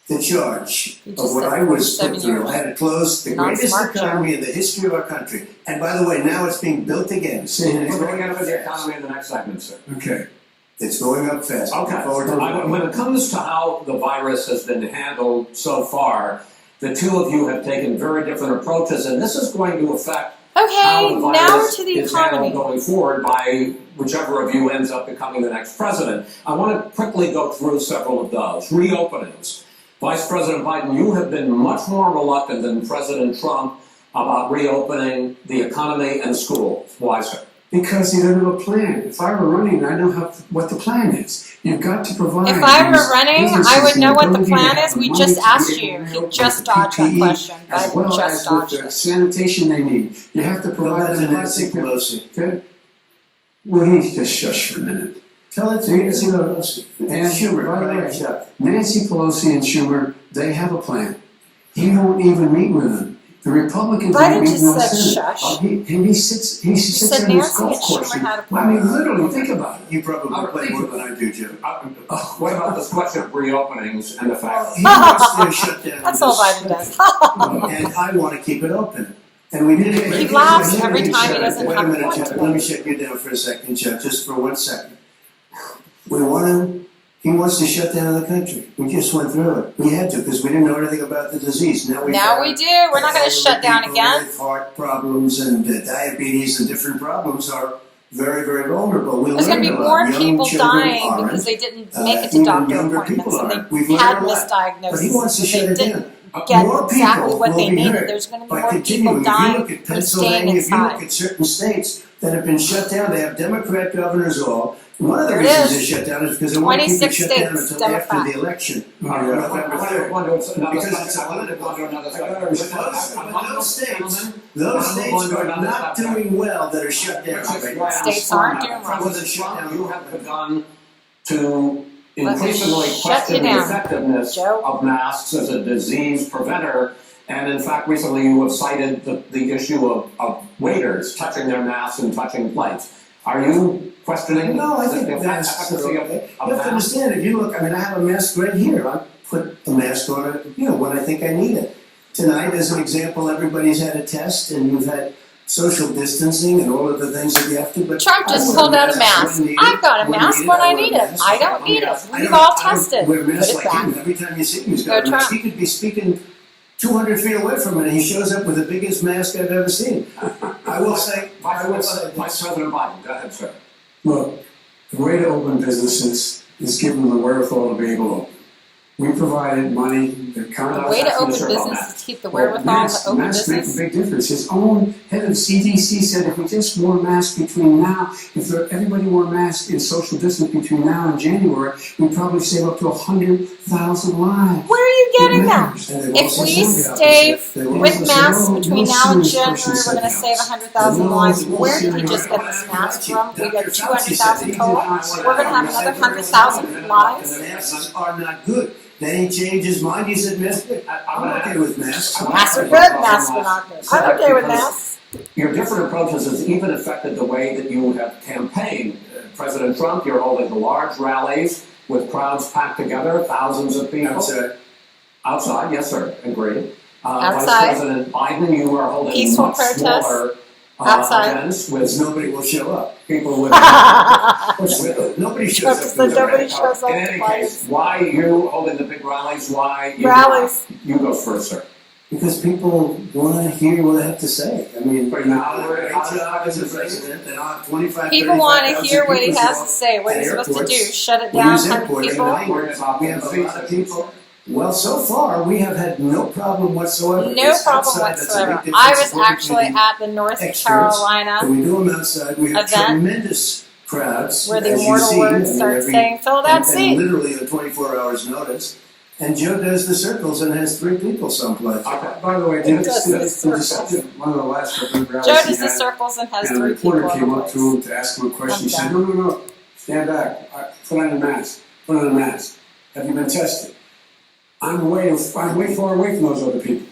the charge You of just what said I was 47 put through, years. I had to close the Not greatest smart, Joe. economy in the history of our country. And by the way, now it's being built again. See, And it's We're going to going get up into the fast. economy in the next segment, sir. Okay. It's going up fast. Okay. Look forward to it. When it comes to how the virus has been handled so far, the two of you have taken very different approaches, and this is going to affect how Okay, the now virus to the is handled economy. going forward by whichever of you ends up becoming the next president. I want to quickly go through several of those. Reopenings. Vice President Biden, you have been much more reluctant than President Trump about reopening the economy and schools. Why, sir? Because he doesn't have a plan. If I were running, I know what the plan is. You've got to provide. If I were these running, I businesses would know what the ability to plan have is. the We money just to be asked able to you. He reopen just with dodged that PPE, question. as Biden well just as with dodged the it. sanitation they need. You have to Tell provide that to them. Nancy Pelosi. Okay. Will he just shush for a minute? Tell it to Nancy Pelosi. And Schumer, by the right, way, Chuck? Nancy Pelosi and Schumer, they have a plan. He won't even meet with them. The Republicans Biden won't just even know said Senate. shush. He sits said on his Nancy golf and course. Schumer had a I plan. mean, literally, think about it. You probably play more than I do, Joe. What about this question of reopenings and the fact He wants to shut down That's all this Biden does. country. And I want to keep it open. And we did it. He laughs every time he doesn't Wait have a a minute, point Chuck. to Let me make. shut you down for a second, Chuck, just for 1 second. We want to He wants to shut down the country. We just went through it. We had to because we didn't know anything about the disease. Now we do. We're not going to shut down again. With heart problems and diabetes and different problems are very, very vulnerable. There's going to be more people dying because they didn't make it to doctor appointments and they had misdiagnosis. But he wants to shut it down. Get exactly what they needed. There's going to be more people dying from staying If you look inside. at certain states that have been shut down, they have Democrat governors all. One of the reasons they shut down is because they want to keep it shut down until after the election. November 3rd. Because it's a political. Those states are not doing well that are shut down. States aren't doing well. You have begun to increasingly question the effectiveness of masks as a disease preventer. And in fact, recently you have cited the issue of waiters touching their masks and touching plates. Are you questioning? No, I think the masks are okay. You have to understand, if you look, I have a mask right here. I put the mask on it, when I think I need it. Tonight, as an example, everybody's had a test and you've had social distancing and all of the things that you have to. But Trump just pulled out a mask. I've got a mask when I need it. I don't need it. We've all tested. Wear Put masks it like back. him. Every time you see him, he's got a mask. He could be speaking 200 feet away from it, and he shows up with the biggest mask I've ever seen. I will say, Vice President Biden, go ahead, sir. Look, the way to open businesses is give them the wherewithal to be able to open. We provided money. The way to open business is to keep the wherewithal to open masks make a business. big difference. His own head of CDC said if we just wore masks between now, if everybody wore masks in social distance between now and January, we'd probably save up to 100,000 lives. Where are you getting that? If we stay with masks between now and January, we're going to save 100,000 lives. Where did he just get this mask from? We got 200,000 total. We're going to have another 100,000 lives. The masks are not good. Then he changed his mind. He said, I'm okay with masks. Masks are good, masks are not good. I'm okay with masks. Your different approaches has even affected the way that you have campaigned. President Trump, you're holding large rallies with crowds packed together, thousands of people. Outside, yes, sir, agreed. Outside. Vice President Biden, you are holding Peaceful much protests. smaller events with Nobody will show up. people with. Nobody shows up. Nobody shows up. In any case, why you holding the big rallies? Why you? Rallies. You go first, sir. Because people want to hear what I have to say. I mean, But now I'll we're- great job as a president, and I'll have 25, People want to 35,000 hear what he people has show to say. What at are you supposed to do? airports. Shut it We down? use 100 airport people? every night. We have a lot of people. Well, so far, we have had no problem whatsoever. No It's problem outside that's a big whatsoever. difference I was between actually the at the North extras. Carolina And we do them outside. We have event tremendous crowds. where the as you immortal see. words start saying, fill that and seat. literally at 24 hours notice. And Joe does the circles and has 3 people someplace. By the way, He does the this circles. one of the last rallies Joe he does the had, circles and has and a 3 people reporter on came the up place. to him to ask him a question. He said, I'm no, stand back. Put on a mask. Put on a mask. Have you been tested? I'm way far away from those other people.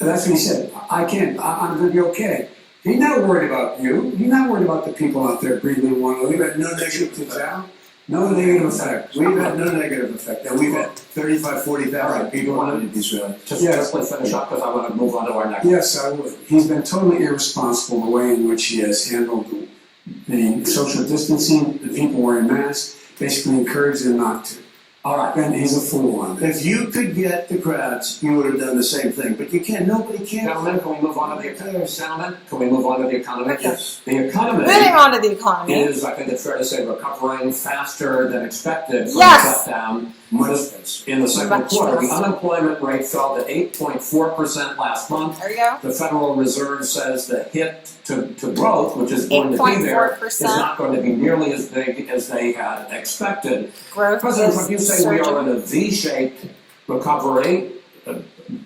And that's what he said. I can't. I'm going to be okay. He's not worried about you. He's not worried about the people out there breathing one another. We've had no negative effect. No negative effect. We've had no negative effect. And we've had 35, 40,000 people on these rallies. Just Yes. quickly finish up because I want to move on to our next. Yes, I would. He's been totally irresponsible the way in which he has handled the social distancing, the people wearing masks, basically encouraged them not to. All right. And he's a fool on that. If you could get the crowds, you would have done the same thing. But you can't. Nobody can. Gentlemen, can we move on to the economy? Gentlemen, can we move on to the economy? Yes. The economy Moving on to the economy. is, I think it's fair to say, recovering faster than expected from Yes. the shutdown Much faster. in the second Much quarter. The faster. unemployment rate fell to 8.4% last month. There you go. The Federal Reserve says the hit to growth, which is going to be there, is 8.4%. not going to be nearly as big as they had expected. Growth President is Trump, you say we are surging. in a V-shaped recovery.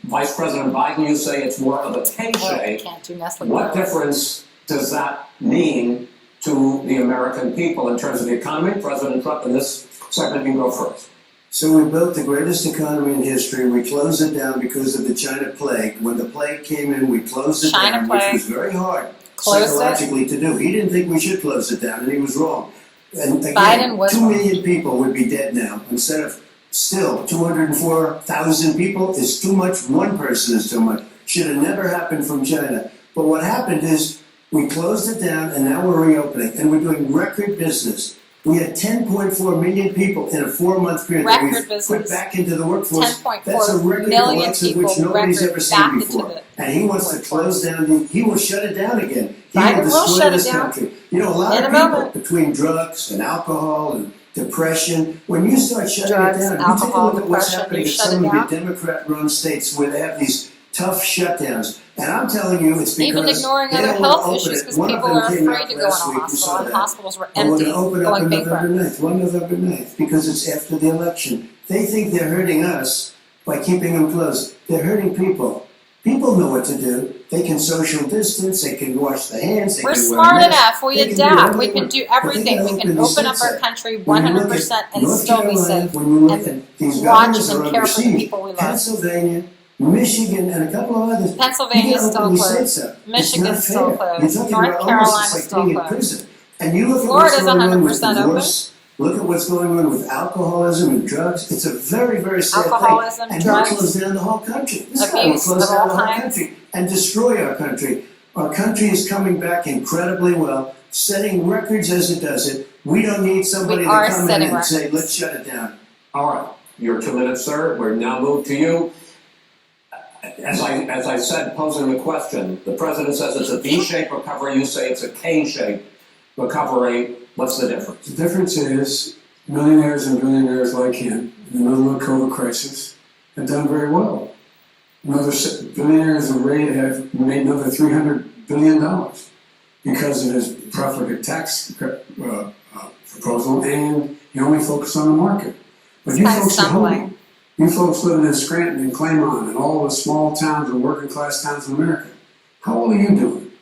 Vice President Biden, you say it's more of a Oh, K-shape. can't do Nestle. What difference does that mean to the American people in terms of the economy? President Trump, in this segment, you go first. So we built the greatest economy in history. We closed it down because of the China plague. When the plague came in, we closed it China down, plague. which was very hard Closed it. psychologically to do. He didn't think we should close it down, and he was wrong. And again, Biden was 2 wrong. million people would be dead now instead of still 204,000 people is too much. 1 person is too much. Should have never happened from China. But what happened is we closed it down, and now we're reopening, and we're doing record business. We had 10.4 million people in a 4-month period that Record we business. put back into the workforce. 10.4 That's a record the million likes of people, which nobody's record ever back seen into before. the And he wants to workforce. close down, he will shut it down again. He Biden will will destroy shut it this down. country. You know, a lot In of a people, moment. between drugs and alcohol and depression, when you start shutting Drugs, it down, you take a alcohol, look at what's depression, happening you in shut some it of the down. Democrat-run states where they have these tough shutdowns. And I'm telling you, it's because Even ignoring they other don't want to health open issues it. because One of people them are came afraid out to go in a last week, we hospital, saw and that. hospitals were And we're empty, going to open up going on November bankrupt. 9th, one November 9th, because it's after the election. They think they're hurting us by keeping them closed. They're hurting people. People know what to do. They can social distance, they can wash their hands, they We're can wear smart masks. enough. We They can do adapt. whatever We they can want. do But they everything. gotta We can these open up our states country When you look 100% at and North still be Carolina, safe. when you look And at these watch governors and are care under for the siege, people we love. Pennsylvania, Michigan, and a couple of others. Pennsylvania's You still openly say closed. so. Michigan's It's not still fair. closed. You're talking North about almost Carolina's like still being in closed. prison. And you look at Florida's what's going on with 100% divorce. Look at what's going on with alcoholism and drugs. It's a very, very sad Alcoholism, thing. And drugs, he'll close down the whole country. This guy will abuse close of down all the whole kinds. country and destroy our country. Our country is coming back incredibly well, setting records as it does it. We don't need somebody We to are come in setting and say, records. let's shut it down. All right, your 2 minutes, sir. We're now moved to you. As I said, posing the question, the president says it's a V-shaped recovery. You say it's a K-shaped recovery. What's the difference? The difference is millionaires and billionaires like him in the middle of the COVID crisis have done very well. Billionaires have made another $300 billion because of his profligate tax proposal, and he only focused on the market. But you Kind of folks at home, stumbling. you folks living in Scranton and Claymont and all the small towns and working class towns in America, how well are you doing?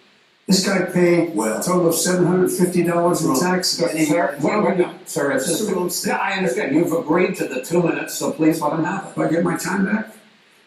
This guy paid a total of $750 in taxes. Sir, wait, sir, I understand. You've agreed to the 2 minutes, so please let him have it. Do I get my time back?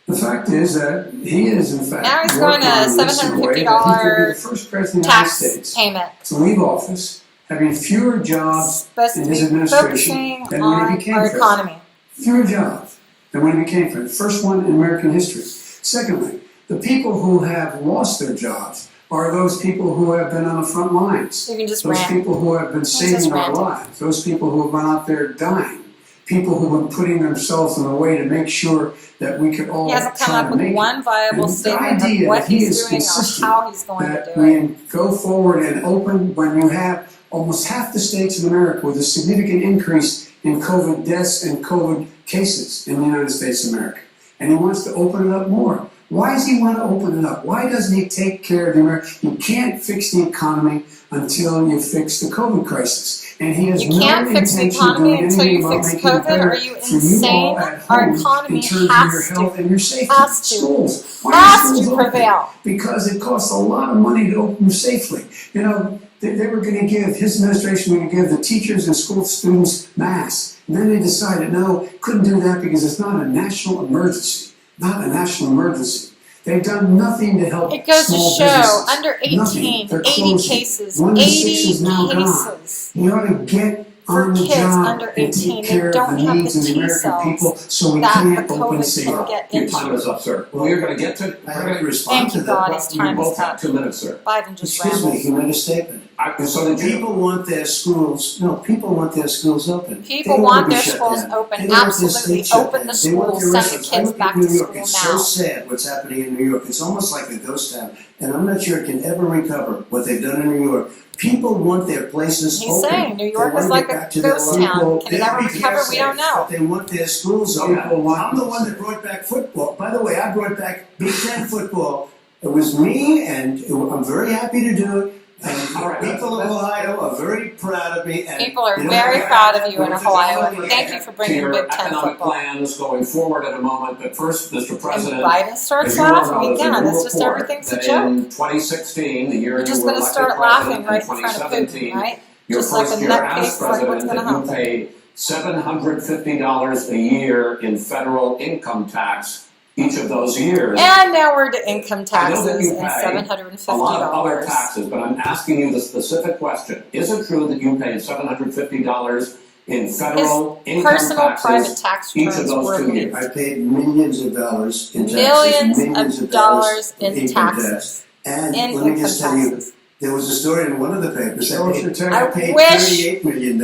The fact is that he is, in fact, Now he's working going to on this in a way that he could be the first president of the United tax States payment. to leave office having fewer jobs Supposed in to his be administration focusing than when he on became our president. economy. Fewer jobs than when he became president. First one in American history. Secondly, the people who have lost their jobs are those people who have been on the front lines. You can just Those rant. people who have been just saving our ranting. lives. Those people who have gone out there dying. People who have been putting themselves in a way to make sure that we could all He hasn't come try up to with make one viable And the statement idea of what that he he's is doing or consistent how he's going to that do we it. go forward and open when you have almost half the states in America with a significant increase in COVID deaths and COVID cases in the United States of America. And he wants to open it up more. Why does he want to open it up? Why doesn't he take care of the American? You can't fix the economy until you fix the COVID crisis. And he has You no can't fix the intention of economy doing until anything you about fix making it COVID. better Are you for you insane? all at Our home economy in terms of your has health to, and your safety. has to, Schools. Why are has schools to open? prevail. Because it costs a lot of money to open them safely. You know, they were going to give, his administration was going to give the teachers and school students masks. And then they decided, no, couldn't do that because it's not a national emergency. Not a national emergency. They've done nothing to help It goes to small show, businesses. under 18, Nothing. They're 80 closing. cases, 1 in 6 80 is now gone. cases. You ought to get For on the kids job under and 18 take that care don't of the have needs the of the T American cells people so we that can't the open COVID safely. can get Your time into. is up, sir. Well, you're going to get to. I have to respond Thank to you, that. God, his You time is both have up. 2 minutes, sir. Biden just Excuse me, rambles. he made a statement. So did you. People want their schools, people want their schools open. People They don't want to be their shut schools down. open. They don't want their Absolutely. state shut Open down. the They want schools. their Send the restaurants. I kids look at back New to York. school It's now. so sad what's happening in New York. It's almost like a ghost town. And I'm not sure it can ever recover what they've done in New York. People want their places He's open. saying New York They is wanna like get a back to their ghost life. town. Can it They'll ever be recover? We don't safe, know. But they want their schools open. People want- I'm the one that brought back football. By the way, I brought back Big Ten football. It was me, and I'm very happy to do it. And All right, people of Ohio are very proud of me. And People are you know, very I- proud of you in I- Ohio, I- and thank you for To bringing your Big Ten economic football. plans going forward in a moment, but first, Mr. And President, Biden starts as you know, laughing there's a again. new It's just report everything's a that joke. in 2016, the year You're you just were going to elected start president, laughing right in front of 2017, Putin, right? your Just like first a year as nutcase, like what's president, going to that you happen? paid $750 a year in federal income tax each of those years. And now we're to income I know that taxes you and pay $750. a lot of other taxes, but I'm asking you the specific question. Is it true that you paid $750 in federal income Personal private taxes tax each of returns those were 2 years? I paid millions of dollars in taxes. Millions of dollars in income taxes. tax. And In let me income just tell you, taxes. There was a story in one of the papers. Show us your tax. I paid wish- $38 million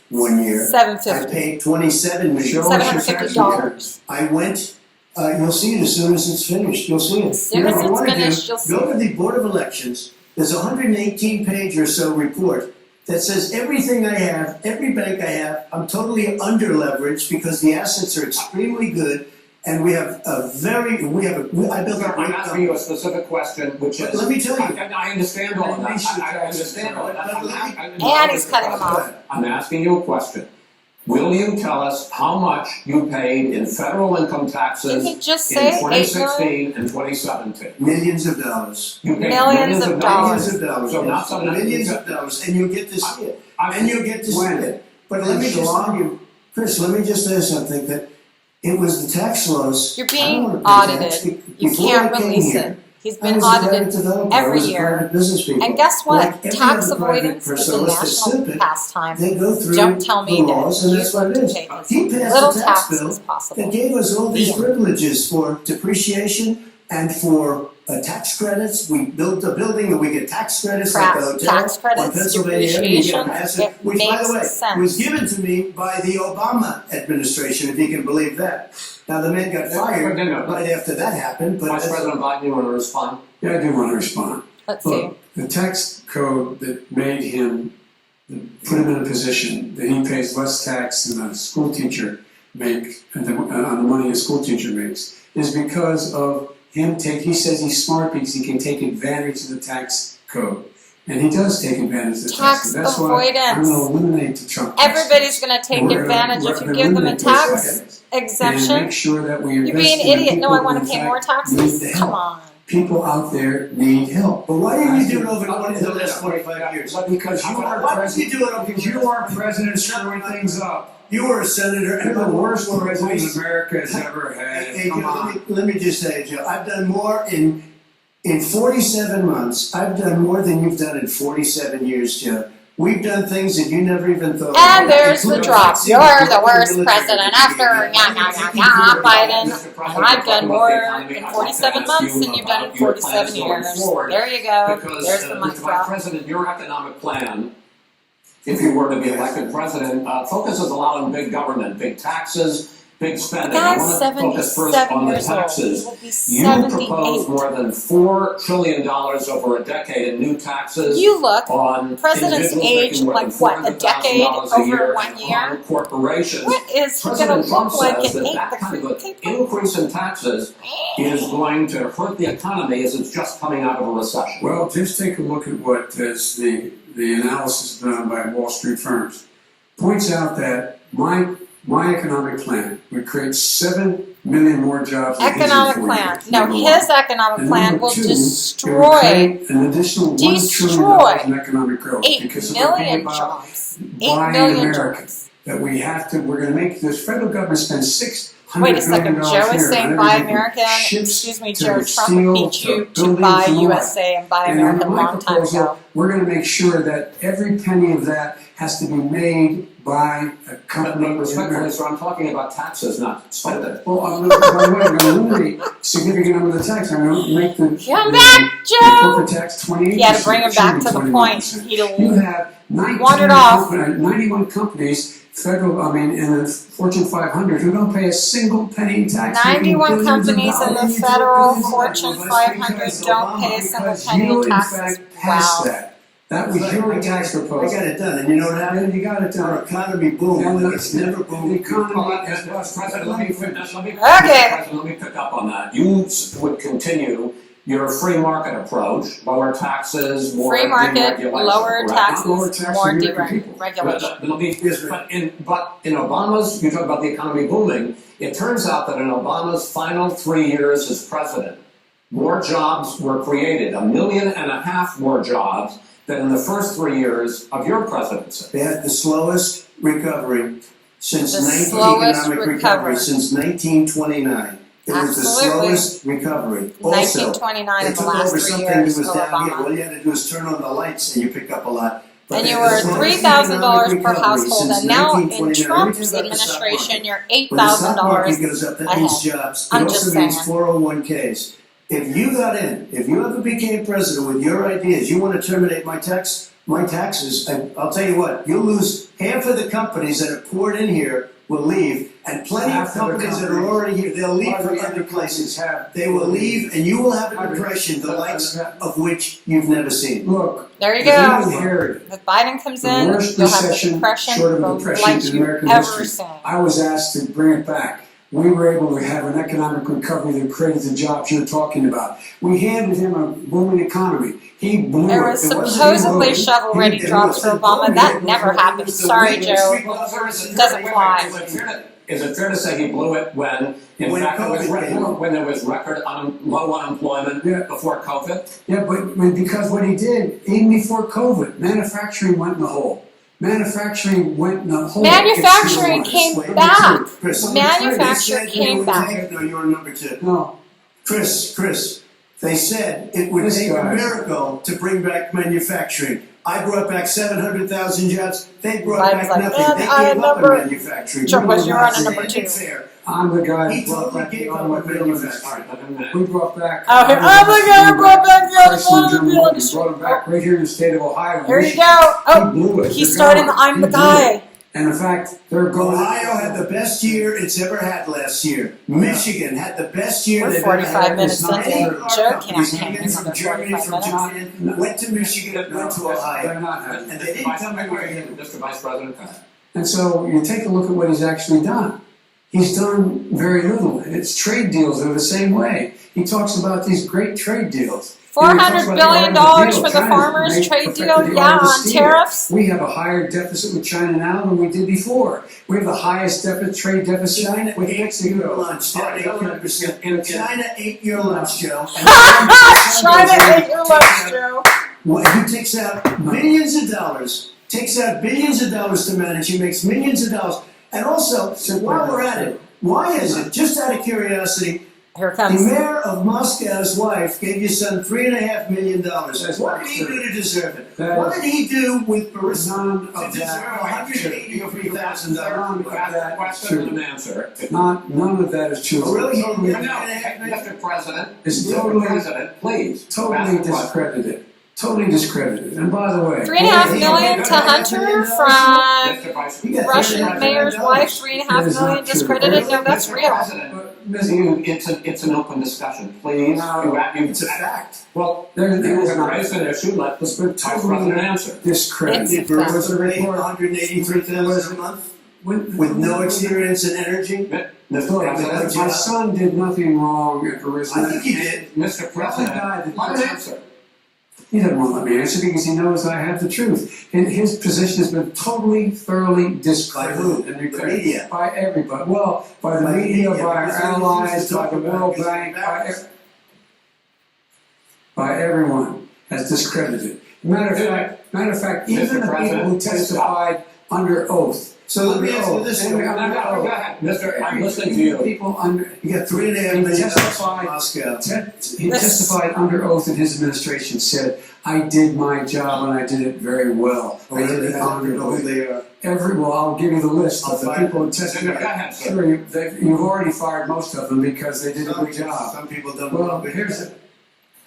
one year. I $750. paid $27 million. Show us your tax $750. I went. You'll see it as soon as it's finished. You'll see it. As soon as it's finished, you'll see Go it. to the Board of Elections. There's a 118-page or so report that says everything I have, every bank I have, I'm totally under-leveraged because the assets are extremely good, and we have I built a I'm asking you a specific question, which is. Let me tell you. I understand all of that. I understand all of that. And he's cutting them off. I'm asking you a question. Will you tell us how much you paid in federal income taxes You can just in say 2016 and 2017? millions of dollars. You paid Millions of dollars. Millions of dollars. So not some millions of dollars, and you'll get to see it. And you'll get to see When? it. But let me just tell you, Chris, let me just say something that it was the tax laws. You're I being don't wanna pay tax. audited. You Before can't I came release here, it. He's I been was a private audited developer. I every was a year. private business people. And guess what? Like every Tax other private avoidance is person, a unless they're national stupid, pastime. they go through Don't tell me the laws, and that that's you what want it to is. pay as He passed little a tax tax bill as possible. that gave us all these The end. privileges for depreciation and for tax credits. We built a building and we get tax credits like the hotel Tax credits, on Pennsylvania Avenue. You get a depreciation, massive, it which, by the way, makes sense. was given to me by the Obama administration, if you can believe that. Now, the man got fired No. right after that happened, but Vice President Biden, you want to respond? Yeah, I do want to respond. Let's see. Look, the tax code that made him, put him in a position that he pays less tax than a school teacher makes, on the money a school teacher makes, is because of him he says he's smart because he can take advantage of the tax code. And he does take advantage of the tax code. That's why I'm going to eliminate the Trump tax Everybody's code. going to take And we're advantage gonna if you give them a eliminate those tax taxes. exemption. And make sure that we You're invest being an in the idiot. No, people I want who, to pay in more fact, taxes. need the Come help. on. People out there need help. But why didn't you do it over the last 25 years? Because you are Why didn't you do it over because you are president screwing things up. You were a senator. You're and the worst president America has ever had. Hey, Come Joe, on. let me just say, Joe, I've done more in 47 months. I've done more than you've done in 47 years, Joe. We've done things that you never even thought And of. there's the Including drop. vaccine, You're the including worst military president education. after Biden. And I've done more in 47 months than you've done in 47 years. There you go. Because, There's the mic Mr. Vice drop. President, your economic plan, if you were to be elected president, focuses a lot on big government, big taxes, big The spending. I guy's want to focus first 77 on the years old. He taxes. will be You propose 78. more than $4 trillion over a decade in new taxes. You look, On presidents individuals age making more like than what, a decade $400,000 over year 1 and year? on corporations. What is he going President to Trump look like says at that 8? that kind of The an increase in taxes is going to hurt the economy as it's just coming out of a recession. Well, just take a look at what is the analysis done by Wall Street firms. Points out that my economic plan would create 7 million more jobs. than his in Economic 4 plan. years. No, Number one. his economic And plan number will two, it would destroy create an additional $1 trillion in economic growth 8 because we're being million about jobs. 8 buying million America. jobs. That we're going to make this federal government spend $600 Wait a second, billion Joe here is saying on buy everything from American. ships Excuse me, to Joe. steel Trump beat to you to buildings buy and all that. USA and buy And American a under my long time proposal, ago. we're going to make sure that every penny of that has to be made by a company. But respectfully, sir, I'm talking about taxes, not spending. Well, by the way, I'm going to eliminate a significant number of the tax. I'm going to make the Come back, Joe! corporate tax 28%. You had to bring him back to the point. 21%. You have Wandered off. 91 companies, in the Fortune 500 who don't pay a single penny in tax. 91 companies in the federal Fortune Well, 500 because don't pay a single Because penny you, in taxes. in fact, passed Wow. that. That was your tax I proposal. got it done, and you know what happened? And you got it Our done. economy boomed, And and it's never the boomed. economy President, let me finish. Okay. President, let me pick up on that. You would continue your free market approach, lower taxes, more Free market, deregulation, lower correct? taxes, Lower taxes more for American people. deregulation. But in Obama's, you talk about the economy booming, it turns out that in Obama's final 3 years as president, more jobs were created, 1.5 million more jobs than in the first 3 years of your presidency. They had the slowest recovery since The 19 slowest economic recovery. recovery since 1929. It was the Absolutely. slowest recovery. Also, 1929 they of the took last over 3 something that years was of down here. Obama. All you had to do was turn on the lights and you pick up a lot. But And they you had the were slowest $3,000 economic per recovery household, since and now in 1929. Trump's Let me tell you about the stock administration, market. you're When the stock market $8,000 goes up, that means ahead. jobs. It I'm also just means saying. 401ks. if you ever became president with your ideas, you want to terminate my taxes, I'll tell you what, you'll lose half of the companies that have poured in here will leave, and plenty of companies that are already here, they'll leave for other places. They will leave, and you will have a depression, the likes of which you've never seen. Look, There you we go. inherited If Biden comes the in, worst you'll have a recession, depression short of the a depression like in you've American ever history. seen. I was asked to bring it back. We were able to have an economic recovery that created the jobs you're talking about. We handed him a booming economy. He blew There it. was It wasn't supposedly he blew it. shovel-ready He- drops for Obama. That never happened. Sorry, Joe. Doesn't fly. Is it fair to say he blew it when, in When fact, COVID came. when there was record low unemployment Yeah. before COVID? Yeah, but because what he did, even before COVID, manufacturing went in the hole. Manufacturing went in the hole. Manufacturing It's came still back. Chris, Manufacturing came back. No, you're number two. No. Chris, they said it would This take a guy. miracle to bring back manufacturing. I brought back 700,000 jobs. They brought Biden's back like, nothing. and They I gave up on number- manufacturing. Joe, was We you're were on a not number standing two. fair. I'm the guy He who brought totally back the gave up on automobile industry. All right, let him We brought back. Oh, here- oh my God, I brought back the automobile We industry. brought them back right here in the state of Ohio. There you Michigan. go. Oh, He blew it. he's They're starting the gone. I'm the He blew guy. it. And in fact, they're going. Ohio had the best year it's ever had last year. Michigan had the best year We're they've ever 45 had. minutes It's not into any it. of our Joe can't companies hang came in from for Germany, 45 from minutes. Japan, went to Michigan, went to They're Ohio. not having And it. they didn't come back again. Mr. Vice President. And so you take a look at what he's actually done. He's done very little. It's trade deals are the same way. He talks about these great trade deals. $400 billion for the farmers trade deal, yeah, on tariffs. We have a higher deficit with China now than we did before. We have the highest trade deficit China with ate your Mexico. lunch. China ate your lunch, Joe. China ate your lunch, Joe. Well, he takes out billions of dollars to manage. He makes millions of dollars. And also, while we're at it, why is it, just out of curiosity, Here it the comes. mayor of Moscow's wife gave your son $3.5 million. What did he do to deserve it? What did he do with Burisma None to of deserve that. $183,000? None of that is Question and true. answer. None of that is true. Oh, really? Totally, No, Mr. President. It's Mr. totally- President, please. totally ask the question. discredited. Totally discredited. And by the way, $3.5 million to Hunter from Mr. Vice He got Russian $3.5 mayor's million. wife. $3.5 million discredited. No, that's Mr. real. President, it's an open discussion, please. No, It's a fact. Well, there you is have not. raised an issue, let the It's been Vice President totally answer. discredited. It's- Did There was a Burisma pay report. $183,000 a month When- with no experience in energy? Mr. Look, President, my son did nothing wrong at I Burisma. think he did. Mr. guy President, that let him does- answer. He doesn't want to let me answer because he knows I have the truth. And his position has been totally, thoroughly discredited. By who? And The media. By everybody. Well, by the By the media, media, by our because they're allies, used to by talk the about World it because Bank, they're by everyone has discredited. Matter of fact, even Mr. the people President, who please stop. testified under oth. So let me Under ask you oath. this. And we have No, under no, oath. go ahead. Mister, I'm Every- listening to you. People under. You got $3.5 He million testified- from Moscow. He testified under oath in his administration, said, I did my job and I did it very well. I did it under know who oath. they are. Well, I'll give you the list of the I'll people who Go testified. ahead, sir. Sure, you've already fired most of them because they did a good job. Some people don't Well, know. here's it.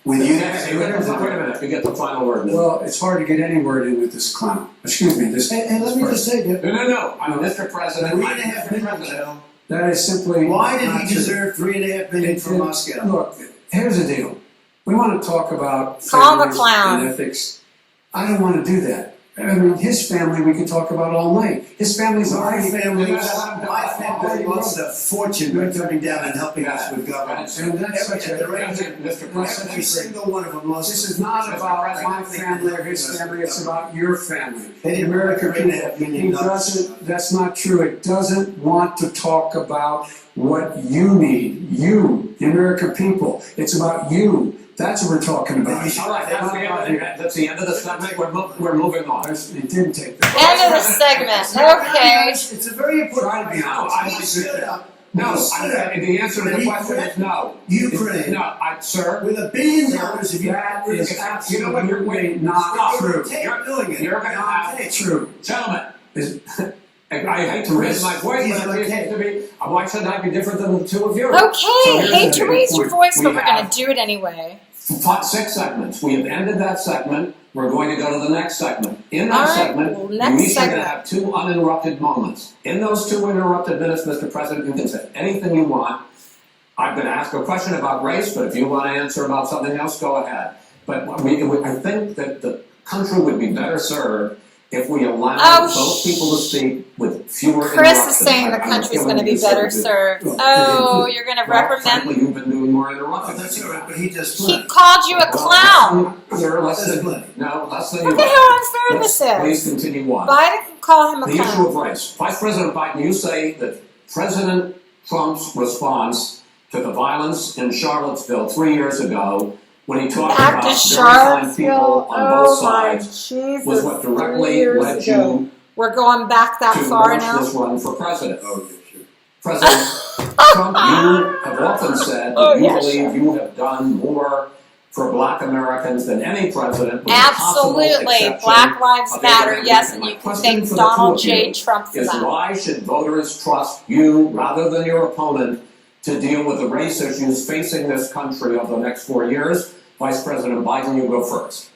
With you, Hey, wait a minute, you get the final word. Well, it's hard to get any word in with this clown. Excuse me, this. Hey, let me just say, No, I'm Mr. President. $3.5 million, Joe. That is simply. Why did not he true. deserve $3.5 million from Moscow? Look, here's the deal. We want to talk about Call him a families clown. and ethics. I don't want to do that. I mean, his family we could talk about all night. His family's My already. family lost a fortune by coming down and helping us with government. And that's such a. Mr. President. Every single one of them lost. This is not about my family or his family, it's about your family. They The didn't American work for $3.5 people. million. He doesn't, that's not true. It doesn't want to talk about what you need. You, the American people. It's about you. That's what we're talking about. All right, that's the end of the segment. We're moving on. It didn't take that. End of the segment. Okay. It's a very important. Try to be honest. He stood up. No, He stood up. the answer to the And he question is no. Ukraine. No, sir. With $1 billion, if you That is You know what, you're absolutely waiting. not Stop. true. You're doing it. You're going to have, It's true. gentlemen, Is- I hate to raise my voice, but it seems to be, why should I be different than the two of you? Okay, hate to raise your voice, but We we're going have to do it anyway. 6 segments. We have ended that segment. We're going to go to the next segment. In that All right, segment, well, you next each are going to segment. have 2 uninterrupted moments. In those 2 uninterrupted minutes, Mr. President, you can say anything you want. I'm going to ask a question about race, but if you want to answer about something else, go ahead. But I think that the country would be better served if we allowed both people to speak with fewer Chris interruptions. is saying the country's going to be better served. Oh, you're going to Frankly, reprimand. you've been doing more Oh, interruptions. that's all right, but he just He left. called you a clown. You're less That's than, plenty. no, less than Look you at are. how unfair this Please is. continue on. Biden can call him a The issue of clown. race. Vice President Biden, you say that President Trump's response to the violence in Charlottesville 3 years ago, when he talked Back about to very fine Charlottesville. people on both Oh my sides, Jesus! was what 3 directly years led ago. you We're going back that to far launch now. this run for president. Oh, yeah, sure. President Trump, you have often said that Oh, you yeah, believe sure. you have done more for Black Americans than any president. with the possible Absolutely, exception Black Lives of Matter. Abraham Yes, Lincoln. and My you can question thank for the two Donald of J. you Trump for is that. why should voters trust you rather than your opponent to deal with the race issues facing this country over the next 4 years? Vice President Biden, you go first.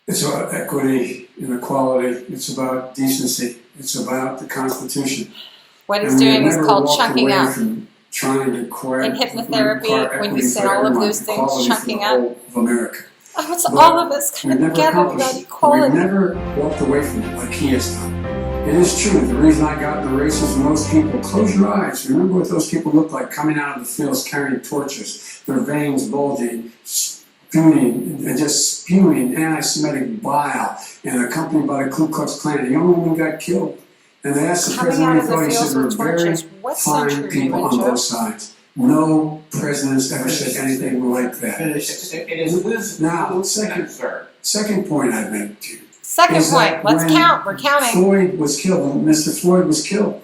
It's about equity and equality. It's about decency. It's about the Constitution. What he's And we doing is never called walked chunking away up. from trying to acquire, In hypnotherapy, acquire when you equity said for all of everyone, those things, equality chunking for the up. whole of America. Oh, it's But all of us we coming never together accomplished about it. We've equality. never walked away from it like he has done. It is true. The reason I got in the race is most people, close your eyes. Remember what those people looked like coming out of the fields carrying torches, their veins bulging, spewing, and just spewing anti-Semitic bile, and accompanied by the Ku Klux Klan. The young woman got killed. And they asked the Coming president out what of he the thought. He fields said there were with very torches. What fine century are you people in, on Joe? both sides. No president's ever said anything like that. It is this Now, sir. Second point I'd make to you. Second is point. that Let's when count. We're counting. Floyd was killed, when Mr. Floyd was killed,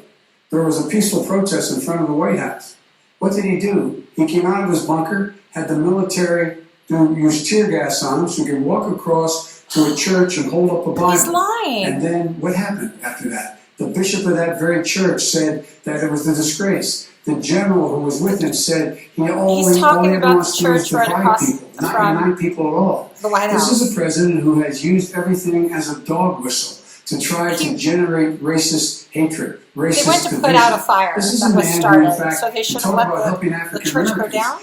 there was a peaceful protest in front of the White House. What did he do? He came out of his bunker, had the military use tear gas on him so he could walk across to a church and hold up a Bible. He's lying. And then what happened after that? The bishop of that very church said that it was a disgrace. The general who was with him said he only talking about wants the to is church right divide across people, not from unite people at all. the White This House. is a president who has used everything as a dog whistle to try to generate racist hatred, racist They went to put division. out a fire This is that a was man who, started, in fact, so they should have talk let about helping the African church go Americans. down.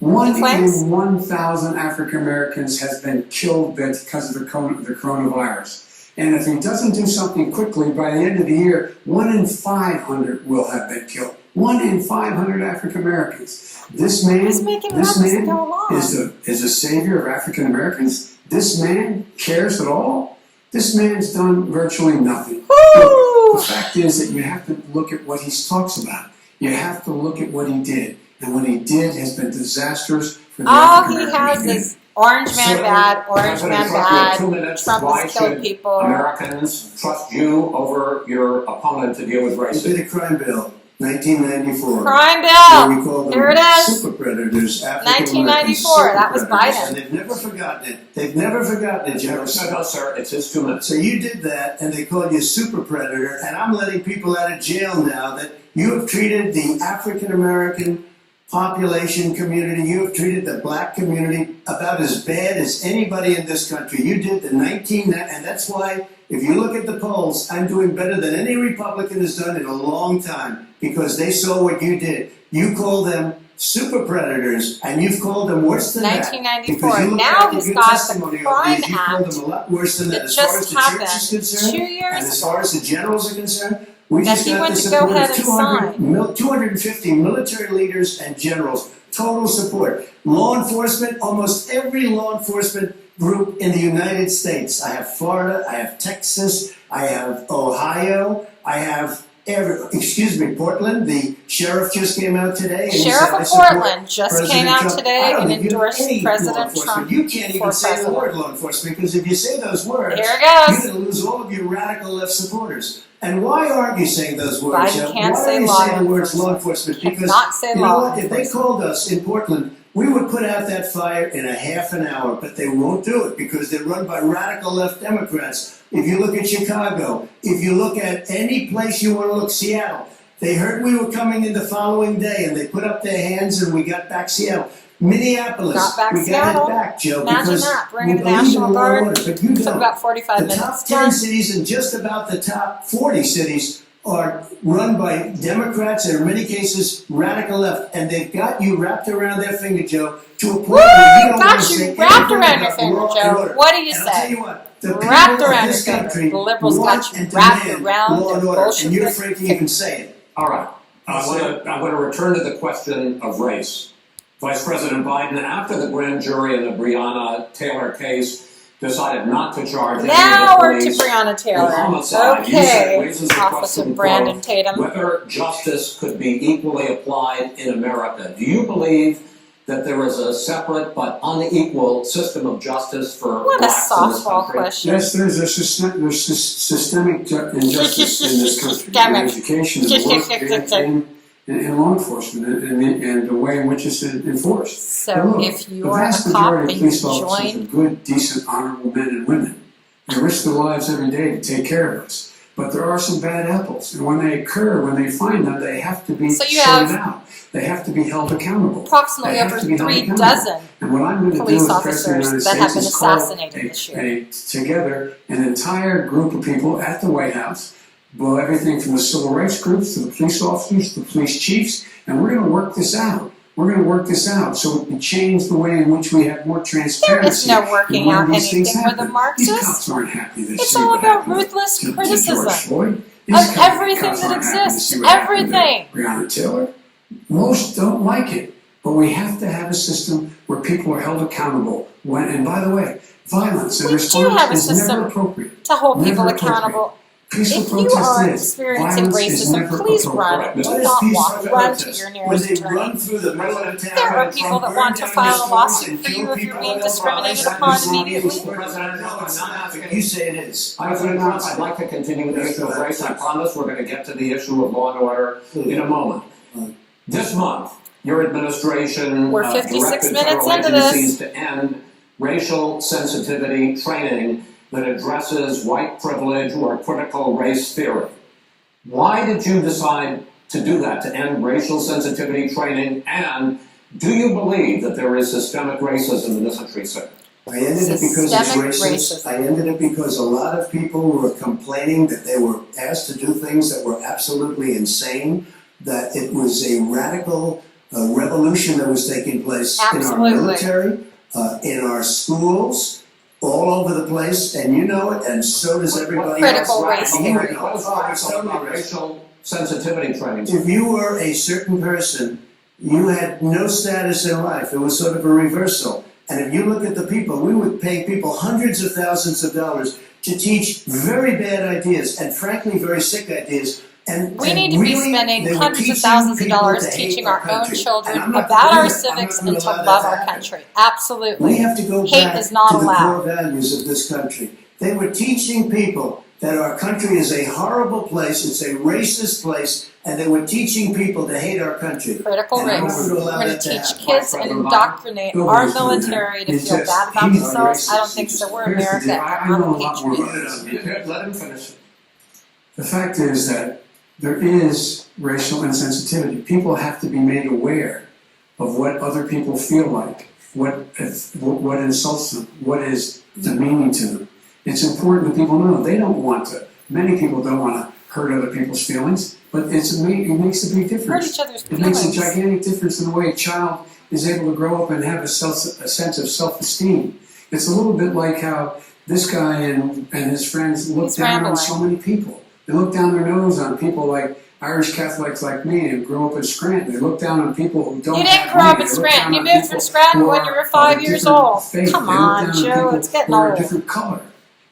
One Flames? in 1,000 African Americans has been killed because of the coronavirus. And if he doesn't do something quickly, by the end of the year, 1 in 500 will have been killed. 1 in 500 African Americans. This man, He's making it up as they go along. is a savior of African Americans. This man cares at all. This man's done virtually nothing. Woo! The fact is that you have to look at what he talks about. You have to look at what he did. And what he did has been disastrous for the All African he American has community. is orange man Sir, bad, orange President man Trump, you have bad. 2 minutes. Trump Why has killed should people. Americans trust you over your opponent to deal with He racism? did a crime bill, 1994. Crime Where we bill. call them Here it is. super predators, African 1994. That was Biden. Biden. And they've never forgotten it. They've never forgotten it, Jefferson. No, sir, it's his 2 minutes. So you did that, and they called you super predator, and I'm letting people out of jail now that you have treated the African American population community, you have treated the black community about as bad as anybody in this country. You did the and that's why, if you look at the polls, I'm doing better than any Republican has done in a long time, because they saw what you did. You called them super predators, and you've called them worse than 1994. that. Now he's got the Crime you called Act them a lot worse than that. that As far just as the church happened is concerned, 2 years and as ago. far as the generals are concerned, we That just he got went the to go support ahead of and 250 military leaders and generals. Total support. Law enforcement, almost every law enforcement group in the United States. I have Florida, I have Texas, I have Ohio, I have Portland. The sheriff just came out today. And Sheriff he said, of Portland just came out Trump. today I don't and think you have endorsed any law President enforcement. Trump You can't even for say the president. word law enforcement, because if you say those words, Here it goes. you're going to lose all of your radical left supporters. And why aren't you saying those words? Biden Jeff? can't why say are you law saying the words enforcement. law enforcement? Because Cannot say you law know what? If they enforcement. called us in Portland We would put out that fire in a half an hour, but they won't do it because they're run by radical left Democrats. If you look at Chicago, if you look at any place you want to look, Seattle, they heard we were coming in the following day and they put up their hands and we got back Seattle. Minneapolis, Got back we Seattle. got it back, Joe, Imagine because that, we bringing the believe in National law and Guard. order. But you Took don't. about 45 The minutes. top 10 cities and just about the top 40 cities are run by Democrats and in many cases radical left, and they've got you wrapped around their finger, Joe, to a point Woo! where you don't want Got to say you wrapped anything around your about finger, law and Joe. order. What do you And say? I'll tell you what, the Wrapped people around of this your finger. country The liberals want got you and wrapped demand around law and their order, and Bolshevik you're afraid to even say it. All right. I want to return to the question of race. Vice President Biden, after the grand jury in the Breonna Taylor case decided not to charge any Now of the we're to police Breonna with Taylor. homicide, you said Okay, raises the Officer question, Brandon quote, Tatum. whether justice could be equally applied in America. Do you believe that there is a separate but unequal system of justice for What a blacks in this softball country? question. Yes, there's systemic injustice in this country, in Systemic. education, and work, and law enforcement, and the way in which it's enforced. So Now look, if the you're vast a cop majority and of police you officers are join, good, decent, honorable men and women. They risk their lives every day to take care of us. But there are some bad apples, and when they occur, when they find them, they have to be So you sorted have out. They have to be held accountable. approximately They have over to be held 3 accountable. dozen And what I'm going to police do as President of the officers United that have States been is call assassinated this year. together an entire group of people at the White House, well, everything from the civil rights groups to the police officers to the police chiefs, and we're going to work this out. We're going to work this out so we can change the way in which we have more transparency. There is no working in when out these things anything with a happen. Marxist. These cops aren't happy to It's see all what about happened ruthless to George criticism Floyd. of everything cops that aren't happy to exists. see what happened to Everything. Breonna Taylor. Most don't like it, but we have to have a system where people are held accountable. And by the way, violence and We do have a response is system never appropriate. to hold people Never appropriate. accountable. Peaceful If you protest are is. experiencing Violence is racism, never please appropriate. run. Do What is not peaceful walk. Run to protest? your When nearest they attorney. run through the middle of town There are and people Trump that burned want to down file a stores lawsuit and for kill you if people you're being and discriminated violence. upon That is not immediately. peaceful. President, no, I'm not asking. You say it is. President Trump, I'd like to continue the issue of race. I promise we're going to get to the issue of law and order in a moment. This month, your administration We're 56 directed minutes federal into this. agencies to end racial sensitivity training that addresses white privilege or critical race theory. Why did you decide to do that, to end racial sensitivity training? And do you believe that there is systemic racism in this country, sir? I ended it because it's Systemic racist. racism. I ended it because a lot of people were complaining that they were asked to do things that were absolutely insane, that it was a radical revolution that was taking place in our Absolutely. military, in our schools, all over the place, and you know it, and so does everybody Critical else. race And you theory. know What it. is Oh, radical so about racist. racial sensitivity training? If you were a certain person, you had no status in life. It was sort of a reversal. And if you look at the people, we would pay people hundreds of thousands of dollars to teach very bad ideas and frankly very sick ideas. And We and need to be really, spending they were hundreds of teaching thousands of people dollars to hate teaching our own country. children And I'm not about gonna our do that. I'm civics not gonna and to allow that love to our happen. country. Absolutely. We have to go Hate back is not to the allowed. core values of this country. They were teaching people that our country is a horrible place, it's a racist place, and they were teaching people to hate our country. Critical And I'm not race. going to We're allow going that to to teach happen. kids and indoctrinate our Nobody's doing that. military to It's feel just- bad about he's themselves. I don't racist. think so. We're Here's the America, deal. and I I'm know a a lot more patriot. about this. Let him finish. The fact is that there is racial insensitivity. People have to be made aware of what other people feel like, what insults them, what is demeaning to them. It's important that people know they don't want to. Many people don't want to hurt other people's feelings, but it makes a big Hurt difference. each other's It makes a feelings. gigantic difference in the way a child is able to grow up and have a sense of self-esteem. It's a little bit like how this guy and his friends look He's down on rambling. so many people. They look down their nose on people like Irish Catholics like me who grew up in Scranton. They look down on people who don't You have didn't grow up money. in They look Scranton. down You on moved people from Scranton who when are you were of 5 a years different old. faith. Come They look on, down Joe. people It's getting who are a old. different color.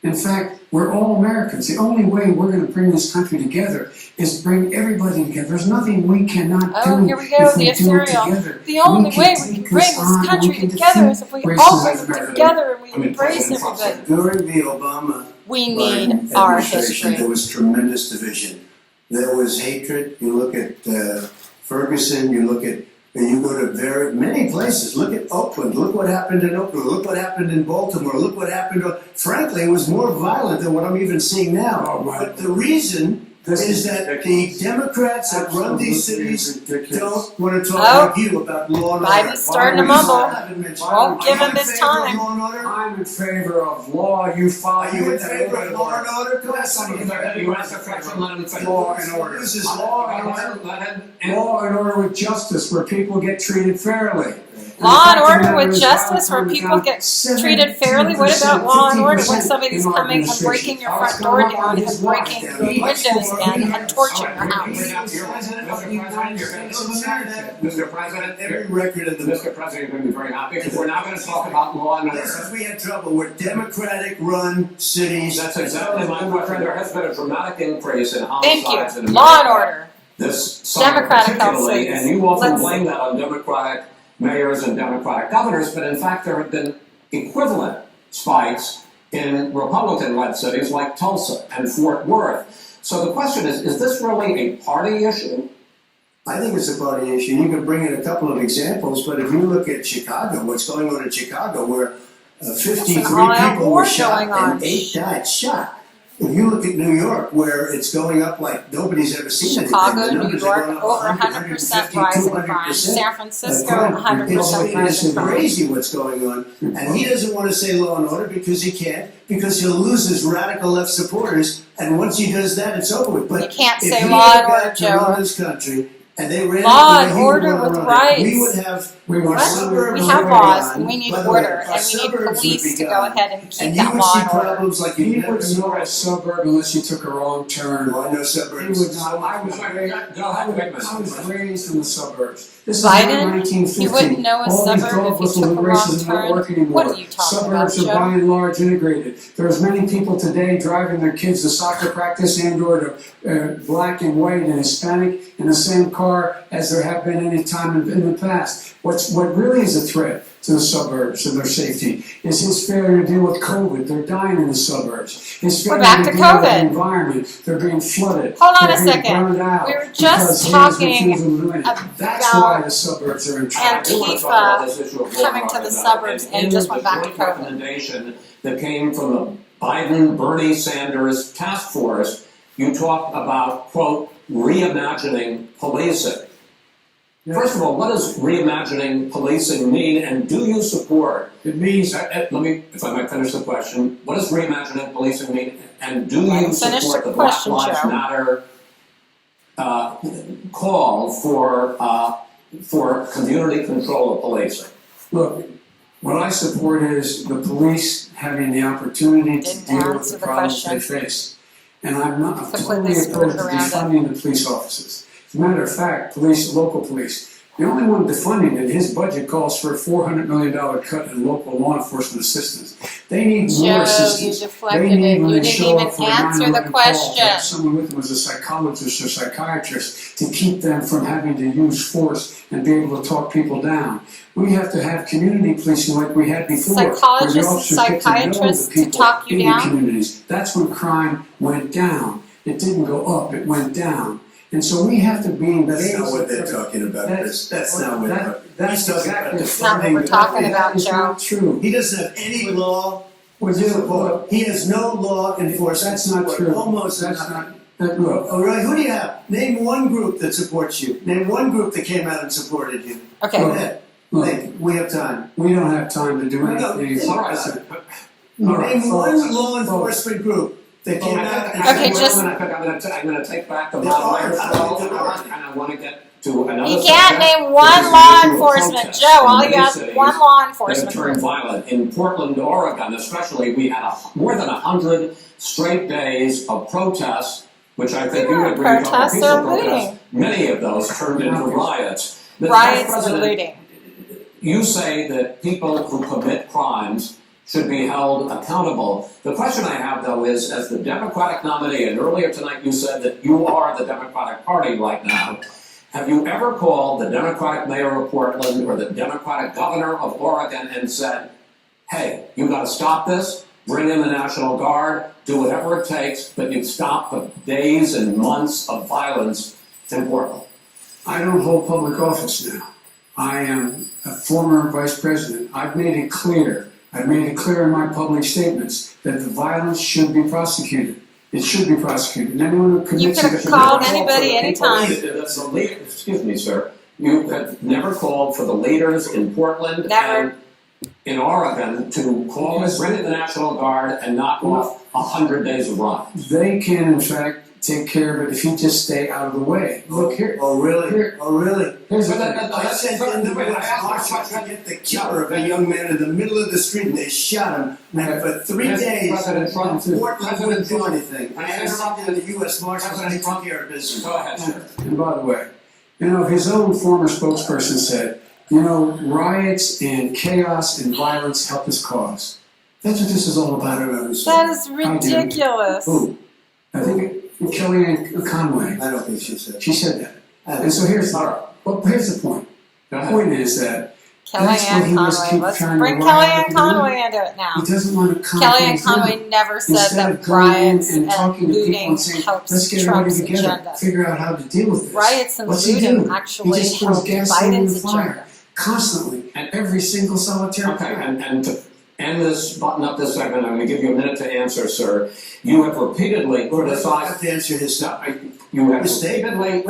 In fact, we're all Americans. The only way we're going to bring this country together is bring everybody together. There's nothing we cannot Oh, do here we go, if we the do it ethereal. together. The only We way can we can take bring this this on, country we can together is if we defeat all racism bring it in together and we I mean, embrace President Trump everybody. During the Obama We Biden need our administration, history. there was tremendous division. There was hatred. You look at Ferguson, you look at And you go to many places. Look at Oakland. Look what happened in Oakland. Look what happened in Baltimore. Look what happened. Frankly, it was more violent than what I'm even seeing now. Oh, my. But the reason is that ridiculous. the Democrats that run these cities Ridiculous. don't want to talk like you about law and order. Biden's starting to mumble. Won't give him his time. I'm in favor of law. You follow. Are you in favor of law and order? You asked a question, let him say Law and order. Law and order with justice, where people get treated fairly. Law and order with justice where people get treated fairly? What about law and order when somebody's coming and breaking your front door down and breaking your windows in and torching your house? Mr. President, Every record of the Mr. President, you're going to be very happy because we're now going to talk about law and order. Because we had trouble with Democratic-run cities. That's exactly my question. There has been a dramatic increase in Thank homicides you. in Law and America order. this summer Democratic particularly, health and you often Let's- blame that on Democratic mayors and Democratic governors, but in fact there have been equivalent spikes in Republican-led cities like Tulsa and Fort Worth. So the question is this really a party issue? I think it's a party issue. You can bring in a couple of examples, but if you look at Chicago, what's going on in Chicago, where 53 all-out people war were shot going on. and 8 died shot. If you look at New York, where it's going up like nobody's ever seen Chicago, anything, the New numbers York, are going up over 100%, 100% rising crime. 200%. San Francisco, Crime. 100% rising It's crime. crazy what's going on, and he doesn't want to say law and order because he can't, because he'll lose his radical left supporters, and once he does that, it's over with. But You can't if say he law ever and order, got to run Joe. this country, and they ran Law it the and way he would order wanna with run it, rights. we would have What? suburbs We have going laws on. and we need By the way, order our and we need suburbs would police be to go gone. ahead and keep And you that would law see and order. problems like You you've never wouldn't seen. know a suburb unless you took a wrong turn. Well, I know You suburbs. would not. I was raised in the suburbs. This Biden, is 1950. you wouldn't know a All these suburb if dog you took a whistle wrong races don't turn? work anymore. What are you talking Suburbs about, are by Joe? and large integrated. There's many people today driving their kids to soccer practice and or to black and white and Hispanic in the same car as there have been any time in the past. What really is a threat to the suburbs and their safety is his failure to deal with COVID. They're dying in the suburbs. His We're failure back to to deal with the COVID. environment. They're being flooded. Hold on They're a being second. burned out We were because just he has talking refused to do it. That's about why the suburbs are in trouble. I do want to talk about this issue of law coming and to the order, though. suburbs and just went back to In the COVID. joint recommendation that came from the Biden-Bernie Sanders task force, you talk about, quote, reimagining policing. First of all, what does reimagining policing mean, and do you support? It means Let me, if I might finish the question. What does reimagining policing mean, and do Let you him finish support the the Black question, Lives Joe. Matter call for community control of policing? look, what I support is the police having the opportunity to Didn't deal with answer the the problems they question. face. And I'm Completely totally opposed to skirted around it. defunding the police officers. As a matter of fact, local police, the only one defunding it, his budget calls for a $400 million cut in local law enforcement assistance. They need Joe, more you assistance. deflected They need it. when You they didn't show even up for a answer the 911 call, to have question. someone with them as a psychologist or psychiatrist to keep them from having to use force and be able to talk people down. We have to have community policing like we had before. where the Psychologists and officers get to know the psychiatrists to people talk you in down? the communities. That's when crime went down. It didn't go up, it went down. And so we have to be That's not what they're talking about, Chris. That's not what That's he's talking exactly about. That's not what we're talking about, That is Joe. not true. He doesn't have any law. Look, He has no law enforcement. that's not support. true. Almost That's nothing. not. Look, All right, who do you have? Name one group that supports you. Name one group that came out and supported you. Okay. Go ahead. look, We have time. we don't have time to do No, anything. All right. All right, Name folks. one law enforcement group that came out and Okay, supported just- I'm going to take back the There moderator are. flow, and I want to get to another You can't subject, name which one is the law issue of enforcement. protests Joe, in all you many got cities one law that have enforcement turned group. violent. In Portland, Oregon, especially, we had more than 100 straight days of protests, which I think They you would weren't agree with, protests, peaceful they're protests. looting. Many of those turned into riots. The Riots and President, looting. you say that people who commit crimes should be held accountable. The question I have, though, is as the Democratic nominee, and earlier tonight you said that you are the Democratic Party right now, have you ever called the Democratic mayor of Portland or the Democratic governor of Oregon and said, hey, you got to stop this, bring in the National Guard, do whatever it takes, but you stop the days and months of violence in Portland? I don't hold public office now. I am a former vice president. I've made it clear. I've made it clear in my public statements that the violence should be prosecuted. It should be prosecuted. And anyone who commits You could have it- called anybody anytime. That's the leader, excuse me, sir. You have never called for the leaders in Portland Never. and in Oregon to call us, bring in the National Guard and knock off 100 days of run. They can, in fact, take care of it if you just stay out of the way. Look here. Oh, really? Here. Oh, really? Here's the But thing. I sent in the U.S. Marshal to get the killer of a young man in the middle of the street, and they shot him. And for 3 days, President Trump, Portland wouldn't do anything. I I sent in the U.S. Marshal and they took care of business. Go ahead, sir. And by the way, you know, his own former spokesperson said, you know, riots and chaos and violence help his cause. That's what this is all about. That is ridiculous. Who? I think Kellyanne Conway. I don't think she said. She said that. And so here's the point. Go The ahead. point is that that's what Kellyanne he must Conway. keep Let's trying to bring rile Kellyanne up Conway into it now. He doesn't want to Kellyanne Conway never said Instead that of going in riots and and talking to people looting and saying, helps let's get Trump's everybody together, agenda. figure out how to deal with this. Riots and What's he looting do? actually He just pours help gasoline on the Biden's fire agenda. constantly at every single solitary Okay, time. and to end this, button up this segment, I'm going to give you a minute to answer, sir. You have repeatedly I have criticized. to answer his stuff. You have Mistake? repeatedly.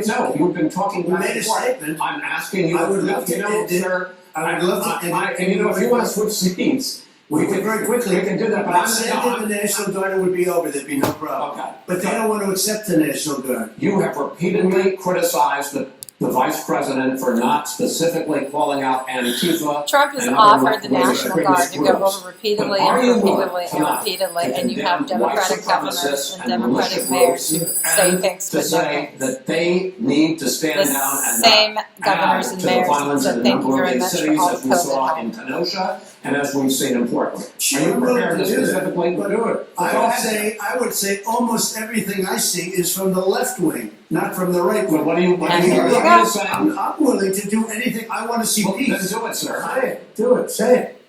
No, you've been talking. We back made and a forth. statement. I'm asking you. I would love to you know, end it. sir. I would love to. And you know, if you want to switch seats, We could very quickly. We can do that, but Like I'm sending the National Guard, it would be over. There'd be no problem. Okay. But they don't want to accept the National Guard. You have repeatedly criticized the vice president for not specifically calling out Antifa. Trump has and offered other the National Guard to go groups. over repeatedly But are and you repeatedly willing and tonight repeatedly, to and you have condemn white Democratic governors supremacists and and Democratic militia mayors who groups say and things to but no say things. that they need to stand The down and same not governors add and to the mayors violence said in a thank you number of very these much for cities, all as the we saw COVID in help. Kenosha and as we've seen in Portland. Sure, Are you I'm willing prepared to to do that. specifically But do it? I Go would ahead. say almost everything I see is from the left wing, not from the right Well, wing. what do you And here you go. say? I'm willing to do anything. I want to see Well, then peace. do it, sir. Say it. Do it. Say it.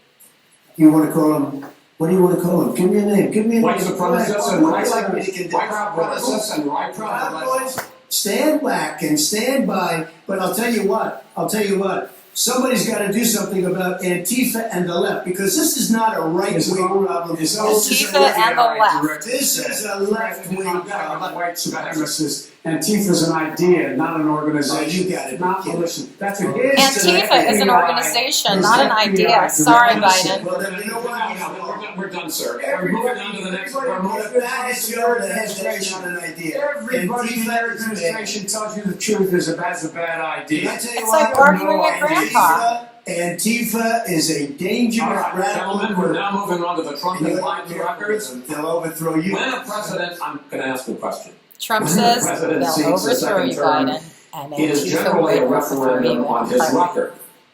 You want to call him? What do you want to call him? Give me a name. Give me a White name. supremacists and What would white you like me to condemn? supremacists and white Proud supremacists. Boys, stand back and stand by. But I'll tell you what. Somebody's got to do something about Antifa and the left, because this is not a right-wing problem. This is Antifa a and the left. This is a left-wing problem. White supremacists. Antifa's an idea, not an organization. Oh, you got it. Not militia. That's what it is. Antifa is an organization, not an idea. Sorry, Biden. Well, then you know what? We're done, sir. We're moving on to the next. We're moving. That is your that's not an idea. Everybody in their administration tells you the truth is that's a bad idea. Can I tell you It's what? like arguing with Grandpa. Antifa is a dangerous All right, radical gentlemen, we're group. now moving on to the Trump and Biden records. They'll overthrow you. When a president, I'm going to ask you a question. Trump When the says president they'll seeks a overthrow second you, term, Biden, and It is Antifa generally a will overthrow you. referendum on his Biden. record.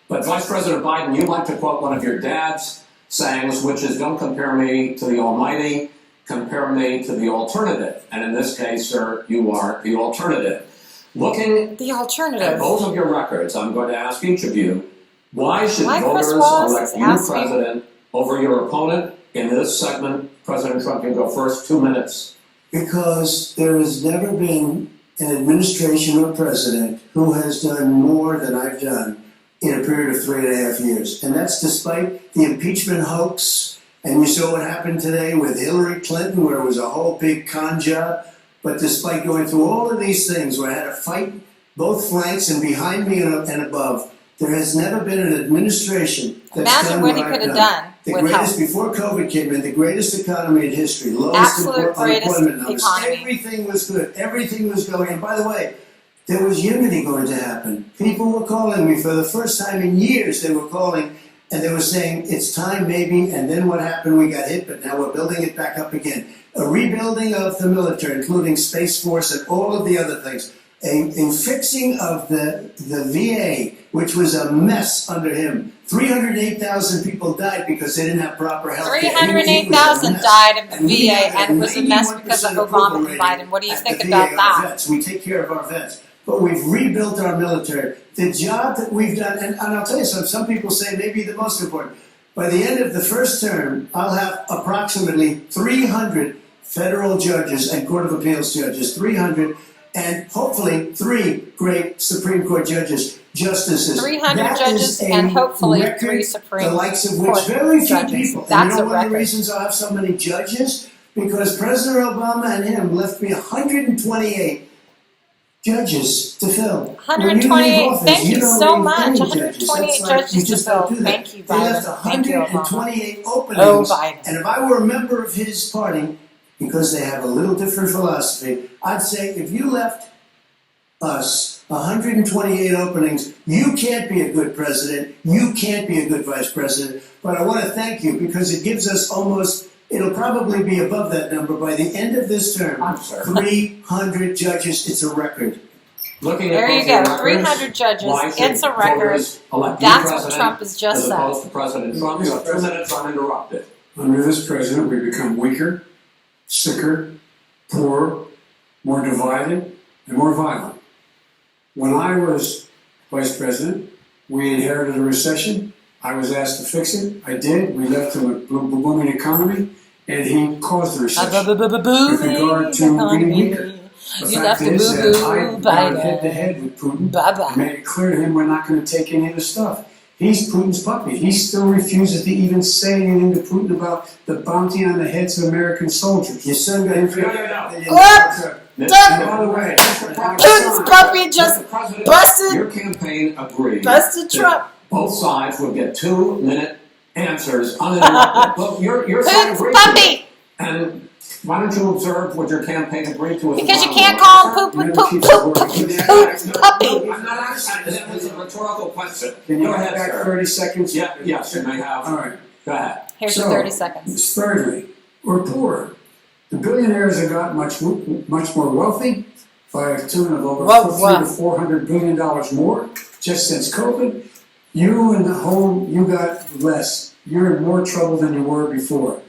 But Vice President Biden, you like to quote one of your dad's sayings, which is, don't compare me to the almighty, compare me to the alternative. And in this case, sir, you are the alternative. Looking The at alternative. both of your records, I'm going to ask each of you, why should Why Chris voters Wallace elect is you asking- president over your opponent? In this segment, President Trump, you go first, 2 minutes. Because there has never been an administration or president who has done more than I've done in a period of 3.5 years. And that's despite the impeachment hoax. And you saw what happened today with Hillary Clinton, where it was a whole big con job. But despite going through all of these things, where I had to fight both flanks and behind me and above, there has never been an administration that's Imagine done what he I've could have done The with greatest, help. before COVID came in, the greatest economy in history, lowest Absolute greatest unemployment numbers. economy. Everything was good. Everything was going. And by the way, there was unity going to happen. People were calling me for the first time in years. They were calling and they were saying, it's time maybe. And then what happened? We got hit, but now we're building it back up again. A rebuilding of the military, including Space Force and all of the other things. A fixing of the VA, which was a mess under him. 308,000 people died because they didn't have proper health care. 308,000 died of the And we VA, have and it was a mess because of 91% Obama approval and rating Biden. What do you at think the about VA, that? our vets. We take care of our vets. But we've rebuilt our military. The job that we've done, and I'll tell you something, some people say maybe the most important. By the end of the first term, I'll have approximately 300 federal judges and Court of Appeals judges, 300, and hopefully 3 great Supreme Court justices. 300 That judges is a and hopefully record, 3 Supreme the likes of which Court very few judges. people. That's and you know a one of the record. reasons I have so many judges? Because President Obama and him left me 128 judges to fill. When you leave 128. office, Thank you don't so leave much. any 128 That's like, you judges to just don't fill. do that. Thank you, They left Biden. Thank you, Obama. 128 openings. Oh, Biden. And if I were a member of his party, because they have a little different philosophy, I'd say if you left us 128 openings, you can't be a good president, you can't be a good vice president. But I want to thank you because it gives us almost, it'll probably be above that number by the end of this term. I'm sorry. 300 judges, it's a record. Looking There at you both go, your records, 300 judges. why should It's a record. voters elect you That's what president Trump has just as said. opposed to President Trump? You have 2 minutes uninterrupted. Under this president, we become weaker, sicker, poorer, more divided, and more violent. When I was vice president, we inherited a recession. I was asked to fix it. I did. We left him a booming economy, and he caused the recession. With regard to being weaker. The You fact left a is that I boo-boo got Biden. head to head with Putin. Bye-bye. Made it clear to him we're not going to take any of the stuff. He's Putin's puppy. He still refuses to even say anything to Putin about the bounty on the heads of American soldiers. Your son got What? And by the way, Putin's puppy just Mr. President, busted- your campaign agreed busted that Trump. both sides would get 2-minute answers uninterrupted. Well, your side Putin's agreed to it. puppy. And why don't you observe what your campaign agreed to? Because you can't call him Putin's puppy. I'm not asking. That was a rhetorical question. Can you Go go ahead, back sir. 30 seconds? Yes, you may have. All right. Go ahead. Here's your So, 30 seconds. Thirdly, we're poor. The billionaires have got much more wealthy by a tune of over $300 to $400 billion more just since COVID. You and the home, you got less. You're in more trouble than you were before.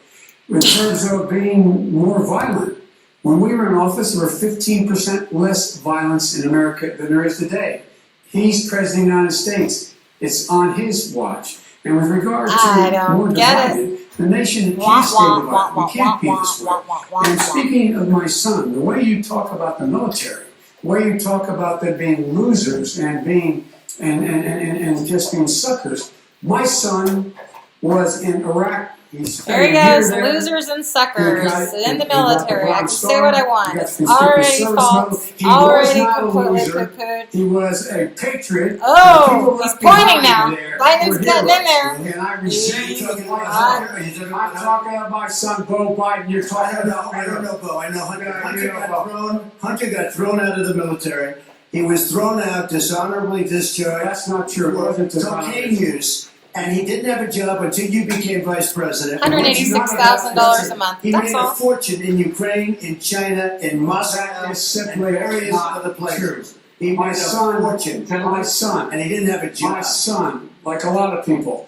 In terms of being more violent, when we were in office, there were 15% less violence in America than there is today. He's president of the United States. It's on his watch. And with regard I to don't more get divided, the nation Wah, can't stay wah, divided. wah, We can't be wah, this way. wah, wah, wah, And wah. speaking of my son, the way you talk about the military, the way you talk about them being losers and being and just being suckers. My son was in Iraq. He spent There he a year goes, there. losers and suckers in the He got military. I can Bronze say Star. what I He want. got It's Conspicuous already Service false. Medal. He Already was not a completely loser. cuckooed. He was a patriot. Oh, The people he's left pointing behind now. there Biden's were getting in heroes. there. And I resent You're talking you. about I'm talking about my son, Bo Biden. You're I talking don't know, about I don't know, Bo. I know Hunter, Yeah, Hunter got thrown out of the military. He was thrown out, dishonorably discharged. That's not true. It wasn't Cocaine use. And he didn't have a job until you became vice president. $186,000 a month. He That's made all. a fortune in Ukraine, in China, in Moscow, That is and simply various not other places. true. He My made a son, fortune. my son, And he didn't have a my job. son, like a lot of people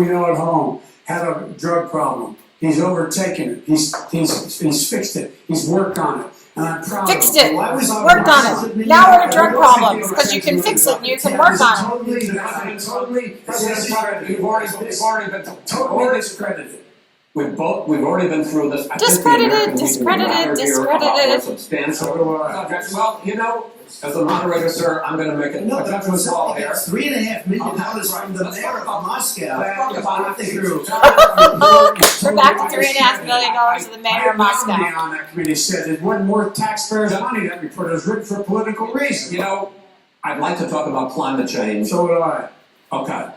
you know at home, had a drug problem. He's overtaken it. He's fixed it. He's worked on it. And I'm proud Fixed of him. it. Why was Worked on it. Now we're drug problems because you can fix it and you can work on it. Totally You've already been totally discredited. We've already been through this. I think the Discredited, American people discredited, would rather hear about discredited. more substantial subjects. Well, you know, as a moderator, sir, I'm going to make a No, but judgment call here. it's $3.5 million from the mayor of Moscow. Let's talk about it. We're back to $3.5 million of the mayor of Moscow. The on that committee said it wasn't more taxpayers' money that we put. It was written for political reasons. You know, I'd like to talk about climate change. So would I. Okay.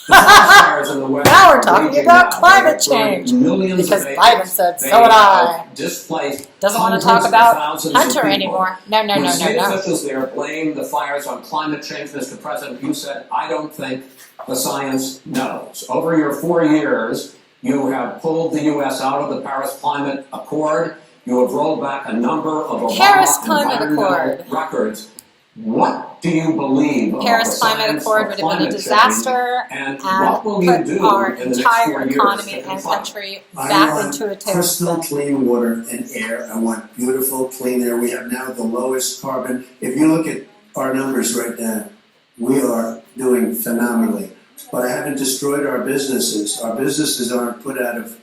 The fires in the West Now we're are talking raging about now. climate They're burning change. Millions Because of acres. Biden said, They so would I. have displaced Doesn't want to hundreds talk of about thousands of Hunter people. anymore. No. When state officials there blame the fires on climate change, Mr. President, you said, I don't think the science knows. Over your 4 years, you have pulled the U.S. out of the Paris Climate Accord. You have rolled back a number of Obama Paris Climate environmental Accord. records. What do you believe about Paris the Climate science Accord of would have been a climate disaster change, and what will you put do our in the next entire 4 years economy to and comply? country I back want into a crystal tailspin. clean water and air. I want beautiful, clean air. We have now the lowest carbon. If you look at our numbers right now, we are doing phenomenally. But I haven't destroyed our businesses. Our businesses aren't put out of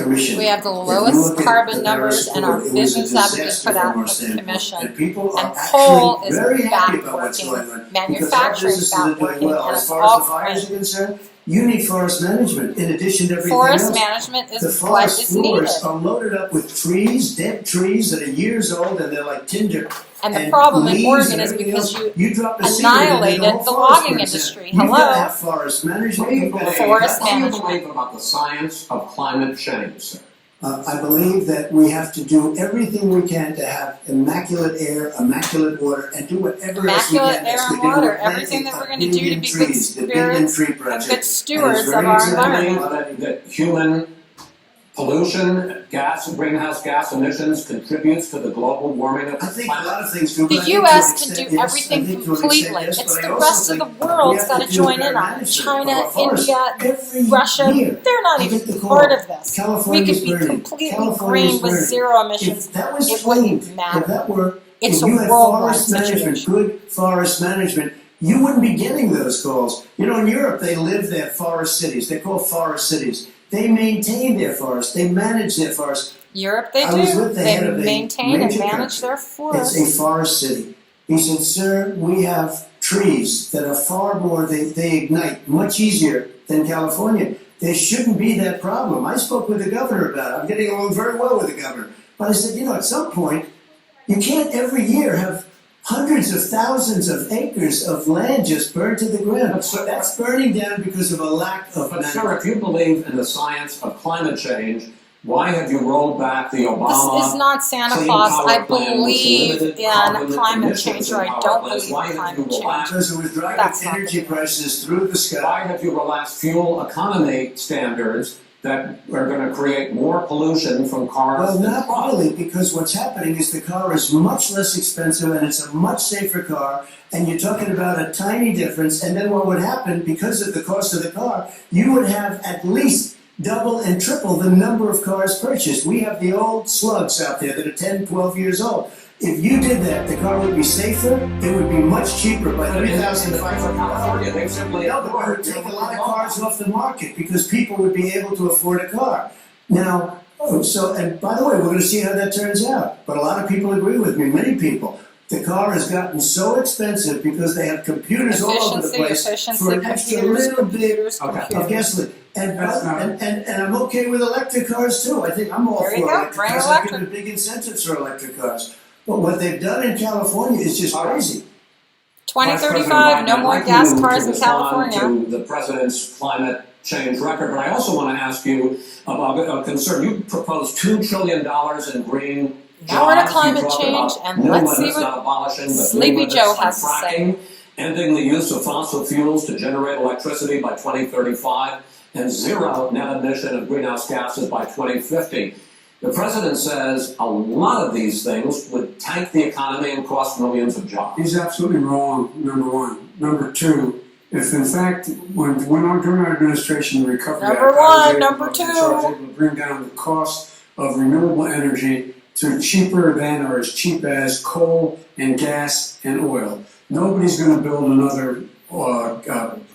commission. We have the If you lowest look at carbon the numbers, Paris and our Accord, it was a business advocates disaster put out from our the standpoint. commission. And people And are coal actually is very happy about what's backworking, going on. Because our manufacturing's businesses are doing backworking, well. and As it's far all as the fires green. are concerned, you need forest management in addition to everything Forest else. management The is what forest is needed. floors are loaded up with trees, dead trees that are years old, and they're like tinder. And the problem in leaves Oregon and is everything because else. you drop a seed annihilated and the forest logging burns down. industry. You've Hello? got to have forest management. What do you You've got to have Forest What do you management. believe about the science of climate change, sir? I believe that we have to do everything we can to have immaculate air, immaculate water, and do whatever else we Immaculate can. air That's and the water, planting everything that of we're going to do to billion be good trees, the Billion spirits Tree and Project. good And stewards it's of very our exciting. environment. That human pollution, greenhouse gas emissions contributes to the global warming of the I think a planet. lot of things do. The but I think to an U.S. can extent, do yes. everything I think to an completely. extent, yes, It's but I the also rest of the think we world's have got to to do join better in on it. management of China, our forests. India, Every Russia, year, they're not I even get the call. part of this. We California's could be burning. completely California's green with burning. zero emissions. If that was It clean, wouldn't if matter. that were, It's if a you had worldwide forest management, situation. good forest management, you wouldn't be getting those calls. You know, in Europe, they live their forest cities. They're called forest cities. They maintain their forests. They manage their forests. Europe, they I was do. with the They head of a maintain and major manage country. their It's forests. a forest city. He said, sir, we have trees that are far more, they ignite much easier than California. There shouldn't be that problem. I spoke with the governor about it. I'm getting along very well with the governor. But I said, you know, at some point, you can't every year have hundreds of thousands of acres of land just burned to the ground. That's burning down because of a lack of But management. sir, if you believe in the science of climate change, why have you rolled back the Obama This is not Santa Clean Claus. Power I Plan, which believe limited in carbon climate emissions change, in or I power don't plants? believe Why in have you climate change. relaxed? Because it was driving That's not energy the prices through the sky. Why have you relaxed fuel economy standards that are going to create more pollution from cars? Well, than not trucks? really, because what's happening is the car is much less expensive and it's a much safer car, and you're talking about a tiny difference. And then what would happen, because of the cost of the car, you would have at least double and triple the number of cars purchased. We have the old slugs out there that are 10, 12 years old. If you did that, the car would be safer, it would be much cheaper by But in $3,500. California, they've simply No, but it would take a lot of cars off the market because people would be able to afford a car. Now, and by the way, we're going to see how that turns out. But a lot of people agree with me, many people. The car has gotten so expensive because they have computers all over the place for an extra little bit of gasoline. And I'm okay with electric cars too. I think I'm all There you for go. electric Bring cars. electric. I've given big incentives for electric cars. But what they've done in California is just crazy. 2035, no more gas cars in California. California. To the president's climate change record, but I also want to ask you about a concern. You proposed $2 trillion in green Now we're to jobs. climate You talked change, about and no let's see limits, what not abolishing, but Sleepy no limits Joe on has to say. fracking, ending the use of fossil fuels to generate electricity by 2035, and zero net emission of greenhouse gases by 2050. The president says a lot of these things would tank the economy and cost millions of jobs. He's absolutely wrong, number one. Number two, if in fact, during our administration, the Recovery Act, Number one, number I was able two. to bring down the cost of renewable energy to cheaper than or as cheap as coal and gas and oil. Nobody's going to build another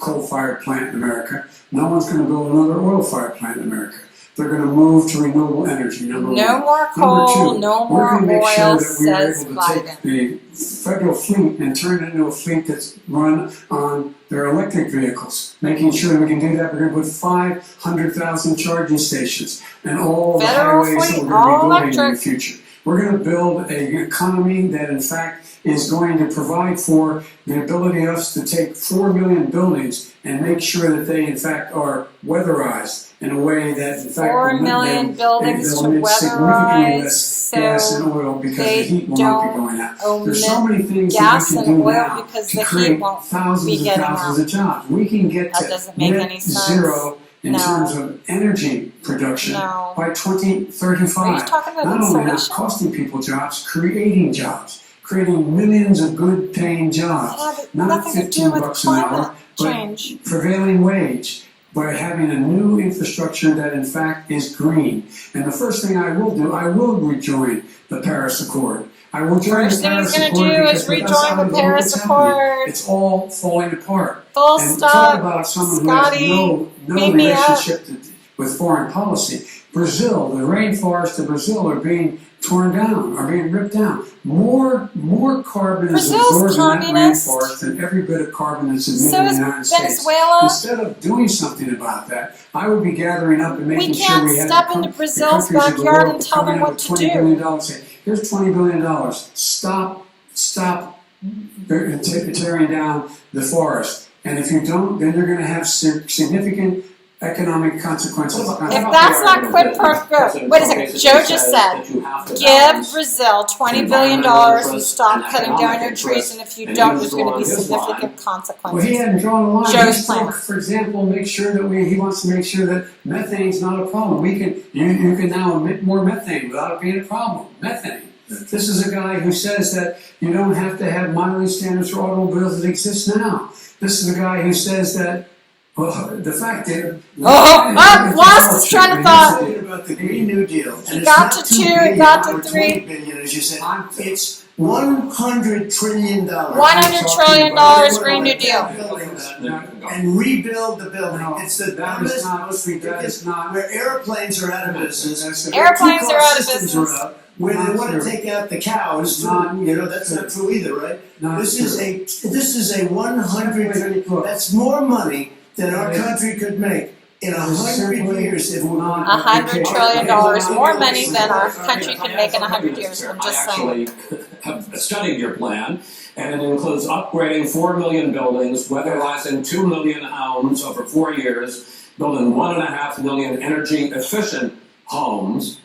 coal-fired plant in America. No one's going to build another oil-fired plant in America. They're going to move to renewable energy, number one. No more Number coal, two, no we're more going to make sure oil, that we are says able to take Biden. the federal fleet and turn it into a fleet that's run on their electric vehicles. Making sure that we can do that, we're going to put 500,000 charging stations and all the Federal highways that fleet, we're going to be all building in the electric. future. We're going to build an economy that, in fact, is going to provide for the ability of us to take 4 million buildings and make sure that they, in fact, are weatherized in a way that, in fact, 4 million buildings to they'll emit significantly weatherize, less gas and oil because the they heat will not be don't going out. omit There's so many things gas that we can and do oil now because to the heat create won't be thousands and getting thousands out. of jobs. We can get That to doesn't make net any sense. zero in No. terms of energy production No. by 2035. Are you talking about Not only not insulation? costing people jobs, creating jobs. Creating millions of good paying jobs. That has Not nothing to do 15 with bucks an hour, climate but change. prevailing wage by having a new infrastructure that in fact is green. And the first thing I will do, I will rejoin the Paris Accord. I will join First the thing he's Paris gonna Accord do because is without rejoin the somebody, Paris what's happening? Accord. It's all falling apart. Full And stop. talk about someone who Scotty, has no beam me up. relationship with foreign policy. Brazil, the rainforests of Brazil are being torn down, are being ripped down. More carbon is absorbed in that rainforest than every bit of carbon that's emitted in the United States. Venezuela. Instead of doing something about that, I would be gathering up and making sure we had can't step into Brazil's backyard and tell them what to do. $20 billion. Say, here's $20 billion. Stop tearing down the forest. And if you don't, then you're going to have significant economic consequences. If that's not quid pro quo, what is it? Joe just said, give Brazil $20 billion and stop cutting down your trees, and if you don't, there's going to be significant consequences. Well, he hadn't drawn a line. Joe's plan. For example, make sure that he wants to make sure that methane is not a problem. You can now emit more methane without it being a problem. Methane. This is a guy who says that you don't have to have mileage standards for automobiles that exist now. This is a guy who says that the fact that lost his train of thought. About the Green New Deal. He got to 2, he got to 3. Billion, as you said, it's $100 trillion. $100 trillion Green New Deal. And rebuild the building. It's the dumbest, most ridiculous. Where airplanes are out of business. Airplanes are out of business. Where they want to take out the cows, that's not true either, right? This is a 100. That's more money than our country could make in 100 years. If we're not $100 trillion more money than our country can make in 100 years. I'm just saying. I actually have studied your plan, and it includes upgrading 4 million buildings, weatherizing 2 million homes over 4 years, building 1.5 million energy-efficient homes.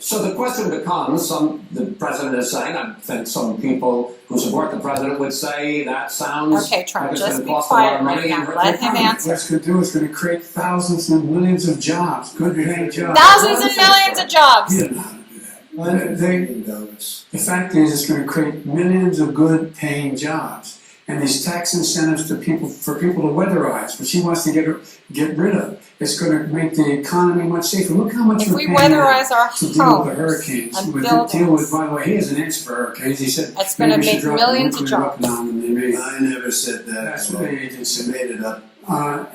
So the question becomes, the president is saying, I think some people who support the president would say that sounds okay, Trump, like just be quiet right now. Let him answer. What it's going to do is going to create thousands and millions of jobs, good paying jobs. Thousands and millions of jobs. He doesn't know how to do that. The fact is, it's going to create millions of good paying jobs. And these tax incentives for people to weatherize, which he wants to get rid of. It's going to make the economy much safer. Look how much we're paying weatherize our to deal with the hurricanes. And deal with, by the way, he has an answer for hurricanes. He said it's going to make millions of jobs. I never said that. That's what they just made it up.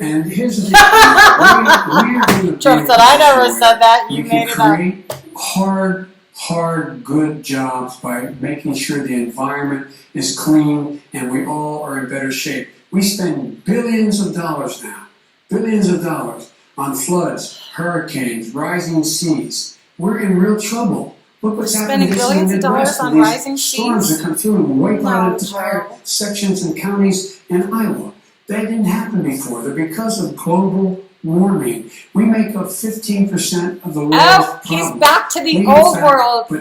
And here's the thing. Trump said, I never said that. You made it up. Create hard, good jobs by making sure the environment is clean and we all are in better shape. We spend billions of dollars now, on floods, hurricanes, rising seas. We're in real trouble. Look what's happening spending billions of dollars on rising seas. Storms that come through and wipe out entire sections and counties in Iowa. That didn't happen before. They're because of global warming. We make up 15% of the world's problems. He's back to the old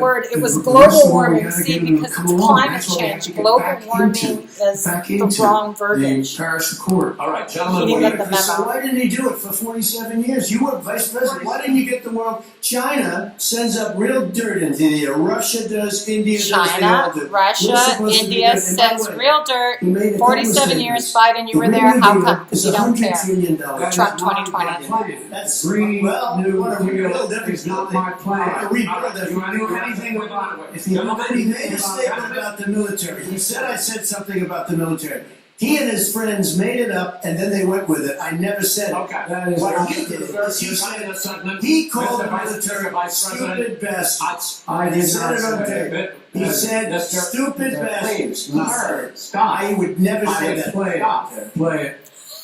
word. It was global warming. See, because it's climate change. Global warming is the wrong verbiage. The Paris Accord. All right, He gentlemen. didn't get the memo. So why didn't he do it for 47 years? You were vice president. Why didn't you get the world? China sends up real dirt into the air. Russia does. India does. China, Russia, India sends real dirt. 47 years, Biden, you were there. How come? Because you don't care. Trump 2020. That's Green New what a real Deal difference. is not my plan. You want to do anything without it. He made a statement about the military. He said I said something about the military. He and his friends made it up, and then they went with it. I never said it. Okay. That is What he did is he called the military stupid bastards. I did said not it on say tape. He said stupid bastards. Stop. I would never say that. Play it.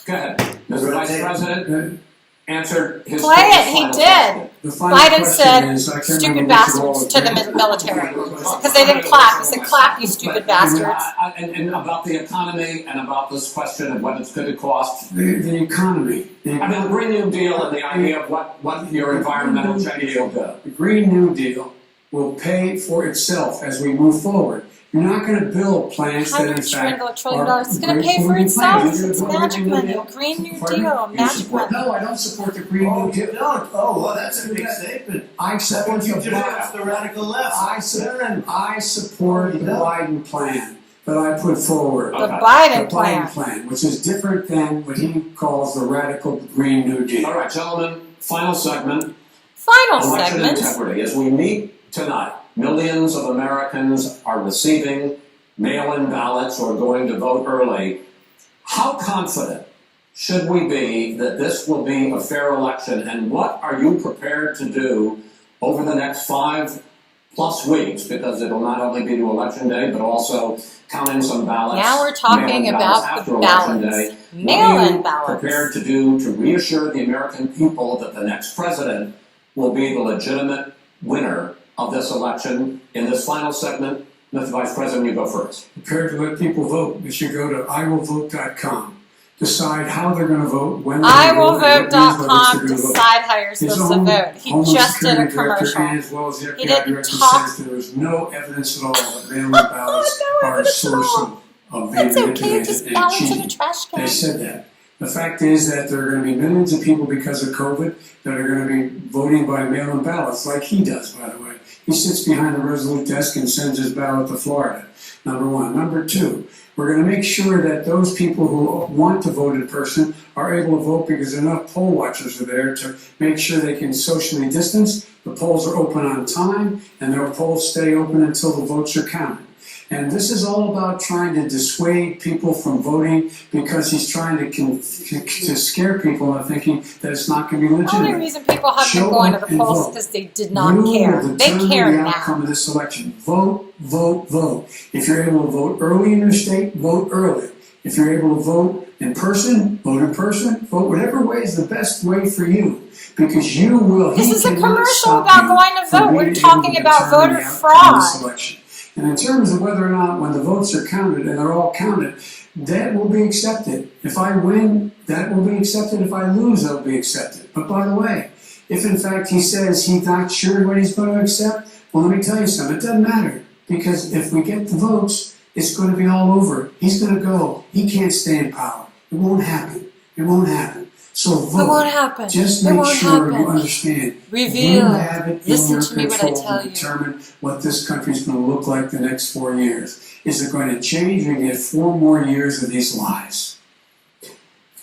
Go ahead. Mr. Vice President answered his Play it. He did. Biden said is, stupid bastards to the military. Because they didn't clap. He said, clap, you stupid bastards. And about the economy and about this question of what it's going to cost. The economy. I mean, the Green New Deal and the idea of what your environmental change will do. The Green New Deal will pay for itself as we move forward. You're not going to build plans that, in fact, $100 trillion. It's going to pay for itself. It's magic money. Green New Deal. Magic money. No, I don't support the Green New Deal. Don't. Oh, well, that's a big statement. I support the radical left. I support the Biden plan that I put forward. The Biden plan, which is different than what he calls the radical Green New Deal. All right, gentlemen, final segment. Election integrity. As we meet tonight, millions of Americans are receiving mail-in ballots or going to vote early. How confident should we be that this will be a fair election? And what are you prepared to do over the next 5+ weeks? Because it'll not only be to election day, but also counting some ballots. Now we're talking about the ballots. Mail-in ballots. Prepared to do to reassure the American people that the next president will be the legitimate winner of this election? In this final segment, Mr. Vice President, you go first. Prepared to let people vote. You should go to iwillvote.com. Decide how they're going to vote, when they're going to vote. iwillvote.com, decide how you're supposed to vote. He just did a commercial. As well as the He FBI didn't director talk. says there was no evidence at all that mail-in ballots are a source of being It's okay, manipulated just and balance in cheating. the trash can. They said that. The fact is that there are going to be millions of people because of COVID that are going to be voting by mail-in ballots, like he does, by the way. He sits behind the Resolute desk and sends his ballot to Florida, number one. Number two, we're going to make sure that those people who want to vote in person are able to vote because enough poll watchers are there to make sure they can socially distance. The polls are open on time, and their polls stay open until the votes are counted. And this is all about trying to dissuade people from voting because he's trying to scare people into thinking that it's not going to be The only legitimate. reason people haven't been Show going to up the and polls is vote. because they did not You care. will They determine care the now. outcome of this election. Vote, vote, vote. If you're able to vote early in your state, vote early. If you're able to vote in person, vote in person. Vote whatever way is the best way for you. Because you will. This he is a cannot commercial stop about you going to from vote. being We're able talking to about determine voter the outcome of this fraud. election. And in terms of whether or not when the votes are counted, and they're all counted, that will be accepted. If I win, that will be accepted. If I lose, that will be accepted. But by the way, if in fact he says he's not sure what he's going to accept, well, let me tell you something. It doesn't matter. Because if we get the votes, it's going to be all over. He's going to go. He can't stay in power. It won't happen. It won't happen. So vote. It won't happen. Just It make won't sure happen. you understand. Reveal. You have it Listen in to me your when I control tell to you. determine what this country's going to look like the next 4 years. Is it going to change? We get 4 more years of these lies.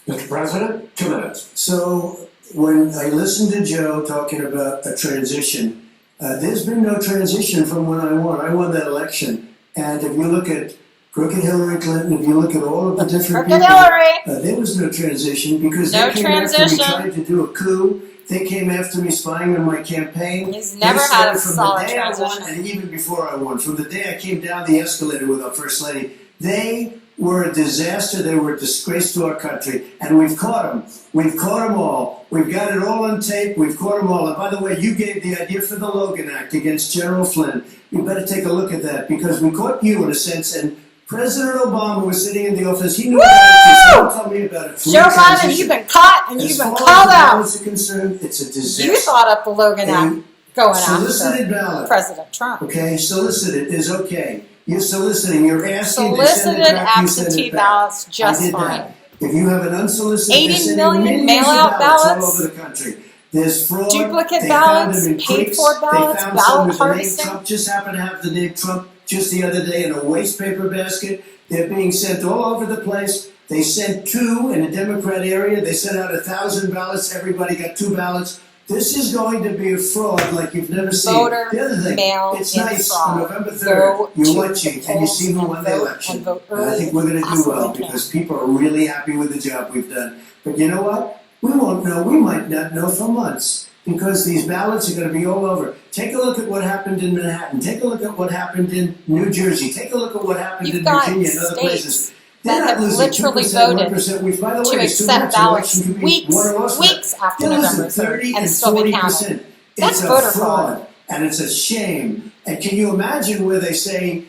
Mr. President, 2 minutes. So when I listened to Joe talking about a transition, there's been no transition from when I won. I won that election. And if you look at crooked Hillary Clinton, if you look at all of the different Crooked people, Hillary. there was no transition because No they came after me transition. trying to do a coup. They came after me spying on my campaign. He's never They had a started from solid the day I transition. won, and even before I won, from the day I came down the escalator with our First Lady, they were a disaster. They were a disgrace to our country. And we've caught them. We've caught them all. We've got it all on tape. We've caught them all. And by the way, you gave the idea for the Logan Act against General Flynn. You better take a look at that because we caught you in a sense. And President Obama was sitting in the office. He knew about it. So don't tell me about it. Free Joe Biden, transition. you've been caught and you've As been far called as the out. ballots are concerned, it's a disaster. You thought up the Logan Act going Solicited after ballot. President Trump. Okay, solicited is okay. You're soliciting, you're asking, they send it Solicited back, you send absentee it back. ballots I just did fine. that. If you have an unsolicited, 80 they send million millions mail-out of ballots ballots, all over the country. There's fraud. duplicate They found ballots, them in paid crates. for They ballots, found ballot some with the name harvesting. Trump, just happened to have the name Trump just the other day in a waste paper basket. They're being sent all over the place. They sent 2 in a Democrat area. They sent out 1,000 ballots. Everybody got 2 ballots. This is going to be a fraud like you've never seen. Voter The other thing, mail it's in nice fraud. on November 3rd, Go you're to watching the and you see who polls won and the vote, election. and vote And I early think we're going to do possibly well can. because people are really happy with the job we've done. But you know what? We won't know. We might not know for months because these ballots are going to be all over. Take a look at what happened in Manhattan. Take a look at what happened in New Jersey. Take a look at what happened You've in got Virginia and other states places. that They're not have losing literally 2%, voted 1%, which, by the way, to is too accept much. ballots Election could be weeks won or lost. after They're losing November 3rd 30 and still be counted. 40%. That's It's a voter fraud, and it's a shame. And can you imagine where they say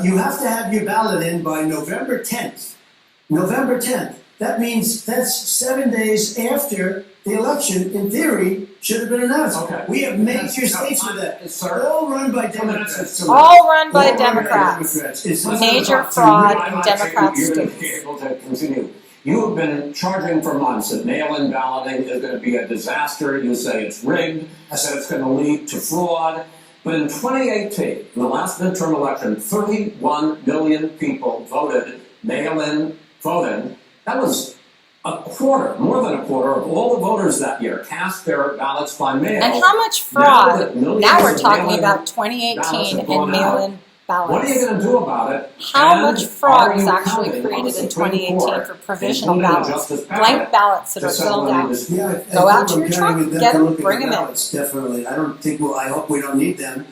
you have to have your ballot in by November 10th? November 10th. That means that's 7 days after the election, in theory, should have been announced. Okay. We have major states with that. Sir. All run by 2 minutes. Democrats. All run by All Democrats. It's Major fraud I'd in like Democrat you to states. be able to continue. You have been charging for months that mail-in balloting is going to be a disaster. You say it's rigged. I said it's going to lead to fraud. But in 2018, in the last midterm election, 31 million people voted mail-in voting. That was a quarter, more than a quarter of all the voters that year cast their ballots by mail. And how much Now fraud? that millions Now we're of talking mail-in about ballots 2018 have and gone mail-in out, ballots. What are you going to do about it? How And much fraud are was you actually counting on created the in Supreme 2018 Court, for provisional including ballots, Justice blank Barrett, ballots that to are settle filled any out? dispute? Yeah, Go out to I'm your kind of truck, with them get to them, look at bring the them in. ballots, definitely. I don't think, I hope we don't need them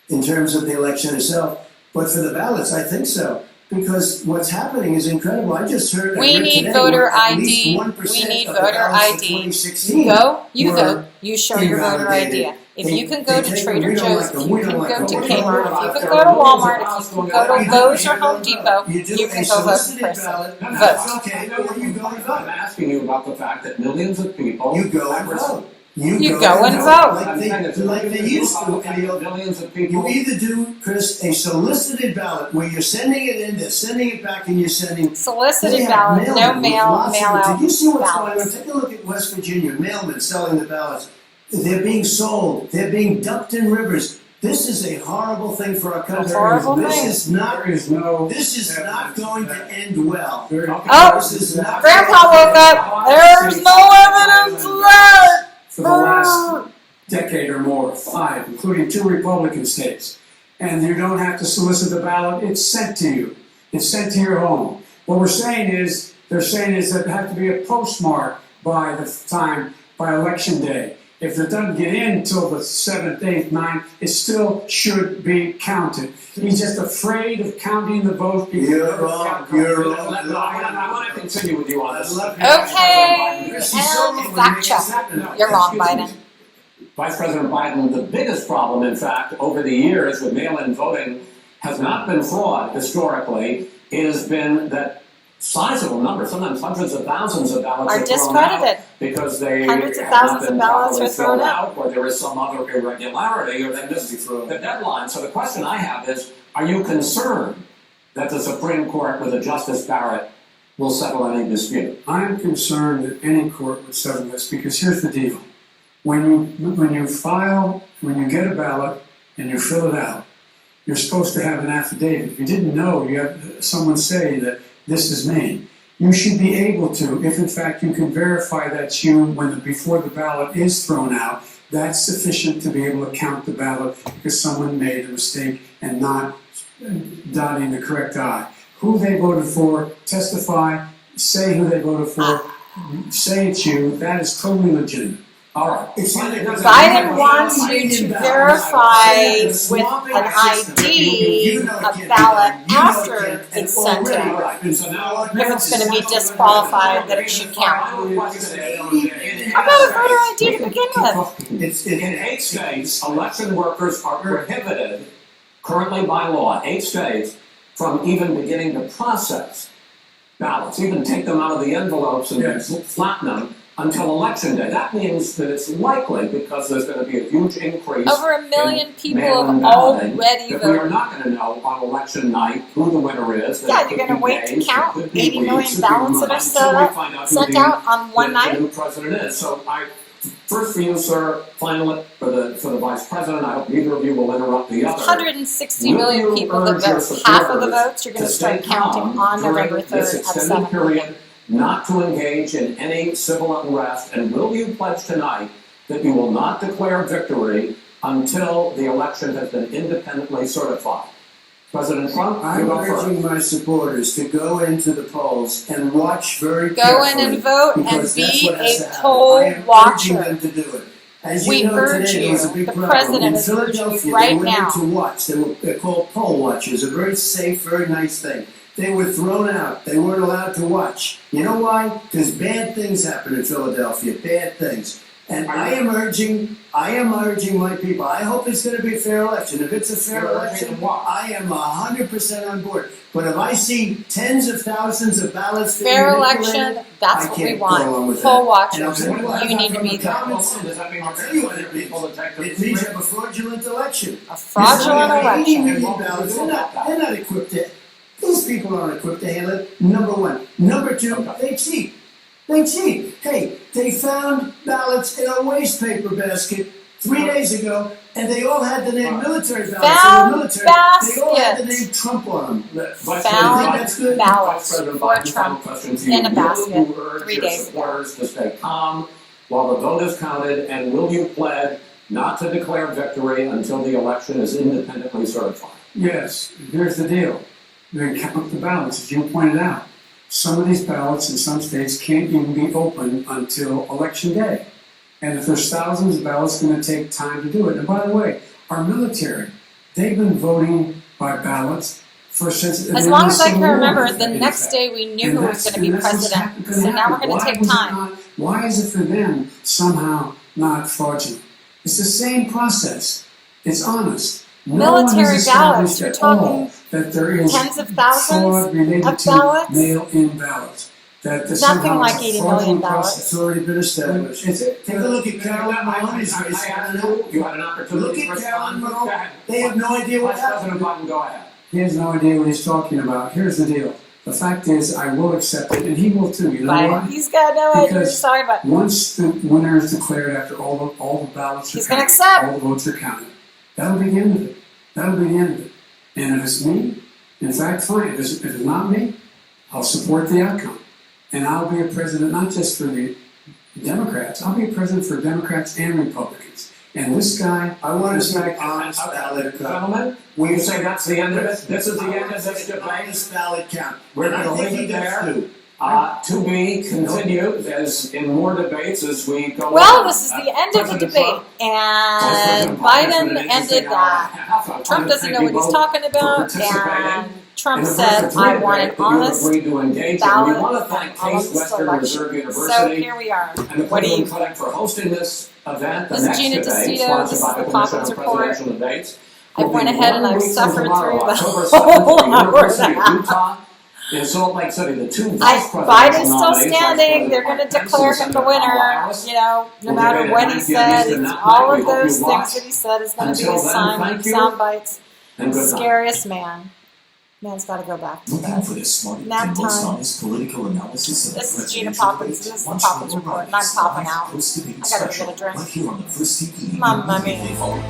in terms of the election itself. But for the ballots, I think so. Because what's happening is incredible. I just heard We read need today voter where at ID. least We 1% need of the voter ballots of ID. 2016 You go, you were vote, you show your voter ID. invalidated. If you can go to take them, Trader we don't Joe's, like them, if you we don't can like go them. to What do you do Kmart, about if you it? can go to Walmart, if you can go to You Lowe's do, or you Home don't Depot, vote. You do you a can go vote in solicited person. ballot. No, no, Vote. it's Okay, or you go and vote. I'm asking you about the fact that millions of people You go and have vote. You go and vote. Like they used to. And you millions of people. either do, Chris, a solicited ballot where you're sending it in, they're sending it back, and you're sending. Solicited They have ballot, no mailmen with mail lots of them. out Did you see what's going on? ballots. Take a look at West Virginia, mailmen selling the ballots. They're being sold. They're being dumped in rivers. This is a horrible thing for our country. horrible this thing. is not. There is no. This is not going to end well. Oh, This is not. Grandpa woke up. There's no evidence left. For the last decade or more, 5, including 2 Republican states. And you don't have to solicit the ballot, it's sent to you. It's sent to your home. What we're saying is, they're saying is that it has to be a postmark by the time, by election day. If it doesn't get in until the 7th, 8th, 9th, it still should be counted. He's just afraid of counting the votes. You're wrong. You're wrong. I want to continue with you on this. Okay, and fact check. You're wrong, Biden. Vice President Biden, the biggest problem, in fact, over the years with mail-in voting has not been fraud historically. It has been that sizable numbers, sometimes hundreds of thousands of ballots Are thrown discredited. out because they Hundreds of have not thousands of been ballots properly are thrown filled out. or there is some other irregularity, or they missed the deadline. So the question I have is, are you concerned that the Supreme Court with a Justice Barrett will settle any dispute? I'm concerned that any court would settle this because here's the deal. When you get a ballot and you fill it out, you're supposed to have an affidavit. If you didn't know, you have someone say that this is me. You should be able to, if in fact you can verify that's you before the ballot is thrown out, that's sufficient to be able to count the ballot because someone made a mistake and not dotting the correct I. Who they voted for, testify, say who they voted for, say it's you, that is totally legitimate. All right. Biden wants you to verify with an ID a ballot after it's sent in. If it's going to be disqualified, that it should count. How about a voter ID to begin with? In 8 states, election workers are prohibited, currently by law, 8 states, from even beginning to process ballots, even take them out of the envelopes and flatten them until election day. That means that it's likely, because there's going to be a huge increase. Over 1 million people mail-in have balloting, already that we are voted. not going to know on election night who the winner is. That Yeah, it you're could going to be wait to days, count it could be 80 million weeks, it could be ballots that are months, until we find out who sent the- out on one the night. new president is. So first for you, sir, final for the vice president. I hope neither of you will interrupt the other. 160 million people that vote. Half of the votes you're going to start counting on November 3rd this at extended 7 period not to engage in any civil unrest, and will you pledge tonight that you will not declare victory until the election has been independently certified? President Trump, you I'm go first. urging my supporters to go into the polls and watch very Go carefully. in and vote and because that's be what has a to happen. poll I am watcher. urging them to do it. As We you know, urge today you, there was a big the problem. president In is urging you Philadelphia, right they went now. in to watch. They're called poll watchers. A very safe, very nice thing. They were thrown out. They weren't allowed to watch. You know why? Because bad things happen in Philadelphia. Bad things. And I am urging my people. I hope it's going to be a fair election. If it's a fair election, I am 100% on board. But if I see tens of thousands of ballots being Fair manipulated, election, that's I what we can't go along want. with Poll that. watchers. And I'll tell you what, You need to from be a there. common Does sense, that mean I'll tell you what it people means. to take the It means you have a fraudulent election. A fraudulent There's only 80 election. million ballots. They're not equipped to. These people aren't equipped to handle it. Number one. Number two, they cheat. They cheat. Hey, they found ballots in a waste paper basket 3 days ago, and they all had the name military ballots. Found in the military. They all had the baskets. name Trump on them. Found ballots for Trump in a basket Will you urge 3 your days ago. supporters to stay calm while the vote is counted, and will you pledge not to declare victory until the election is independently certified. Yes, here's the deal. They count the ballots, as you pointed out. Some of these ballots in some states can't even be opened until election day. And if there's thousands of ballots, it's going to take time to do it. And by the way, our military, they've been voting by ballots since As long as I can remember, the next day we knew who was going to be president. So now we're going to take time. Why is it for them somehow not fraudulent? It's the same process. It's honest. Military ballots, you're talking that there is tens of thousands fraud related of to ballots? mail-in ballots. That Nothing like 80 million ballots. It's already been established. Take a look at Carolyn Maloney's race. You had an opportunity Look to at Carolyn respond. Go Maloney. ahead. They have no idea what Vice happened. President Biden, go ahead. He has no idea what he's talking about. Here's the deal. The fact is, I will accept it, and he will too. You know why? He's got no idea what he's talking about. Once the winner is declared, after all the ballots are He's gonna counted, accept. all the votes are counted, that'll be the end of it. That'll be the end of it. And if it's me, in fact, fine. If it's not me, I'll support the outcome. And I'll be a president not just for the Democrats. I'll be a president for Democrats and Republicans. And this guy, I want to this see guy, an honest ballot count. Gentlemen, will you say that's the end of it? This is the end of this debate. Honest ballot count. We're And I going to think leave he it does there. too. To be continued as in more debates as we go Well, on. this is the end of the President debate, Trump, and President Biden Biden ended that. Trump doesn't know what he's talking about, and Trump said, I want an honest ballot We want to thank on Case this Western Reserve election. So University here we are. and the What do you Cleveland Clinic for hosting this event. The This is next Gina debate, D'Estito. sponsored This by is the the Commission Poppins on Report. Presidential Debates. I will went be ahead and 1 I've week from suffered tomorrow, through the October whole 7th, at the hour University and a of half. Utah in Salt Lake City. The two vice presidential Biden's still nominees, standing. They're going to declare him the winner. You know, no matter what he said, it's all of those things that he said is going to be Until his then, thank you. sound bites. And good night. Scariest man. Man's got to go back to Looking bed. for the smartest Nap and most time. honest political analysis of the This is Gina presidential Poppins, debates? and this is the Watch Poppins Lower Report, and I'm Rights popping live out. post-debate I gotta get a special drink. right here on the First TV Mamma immediately mia. following.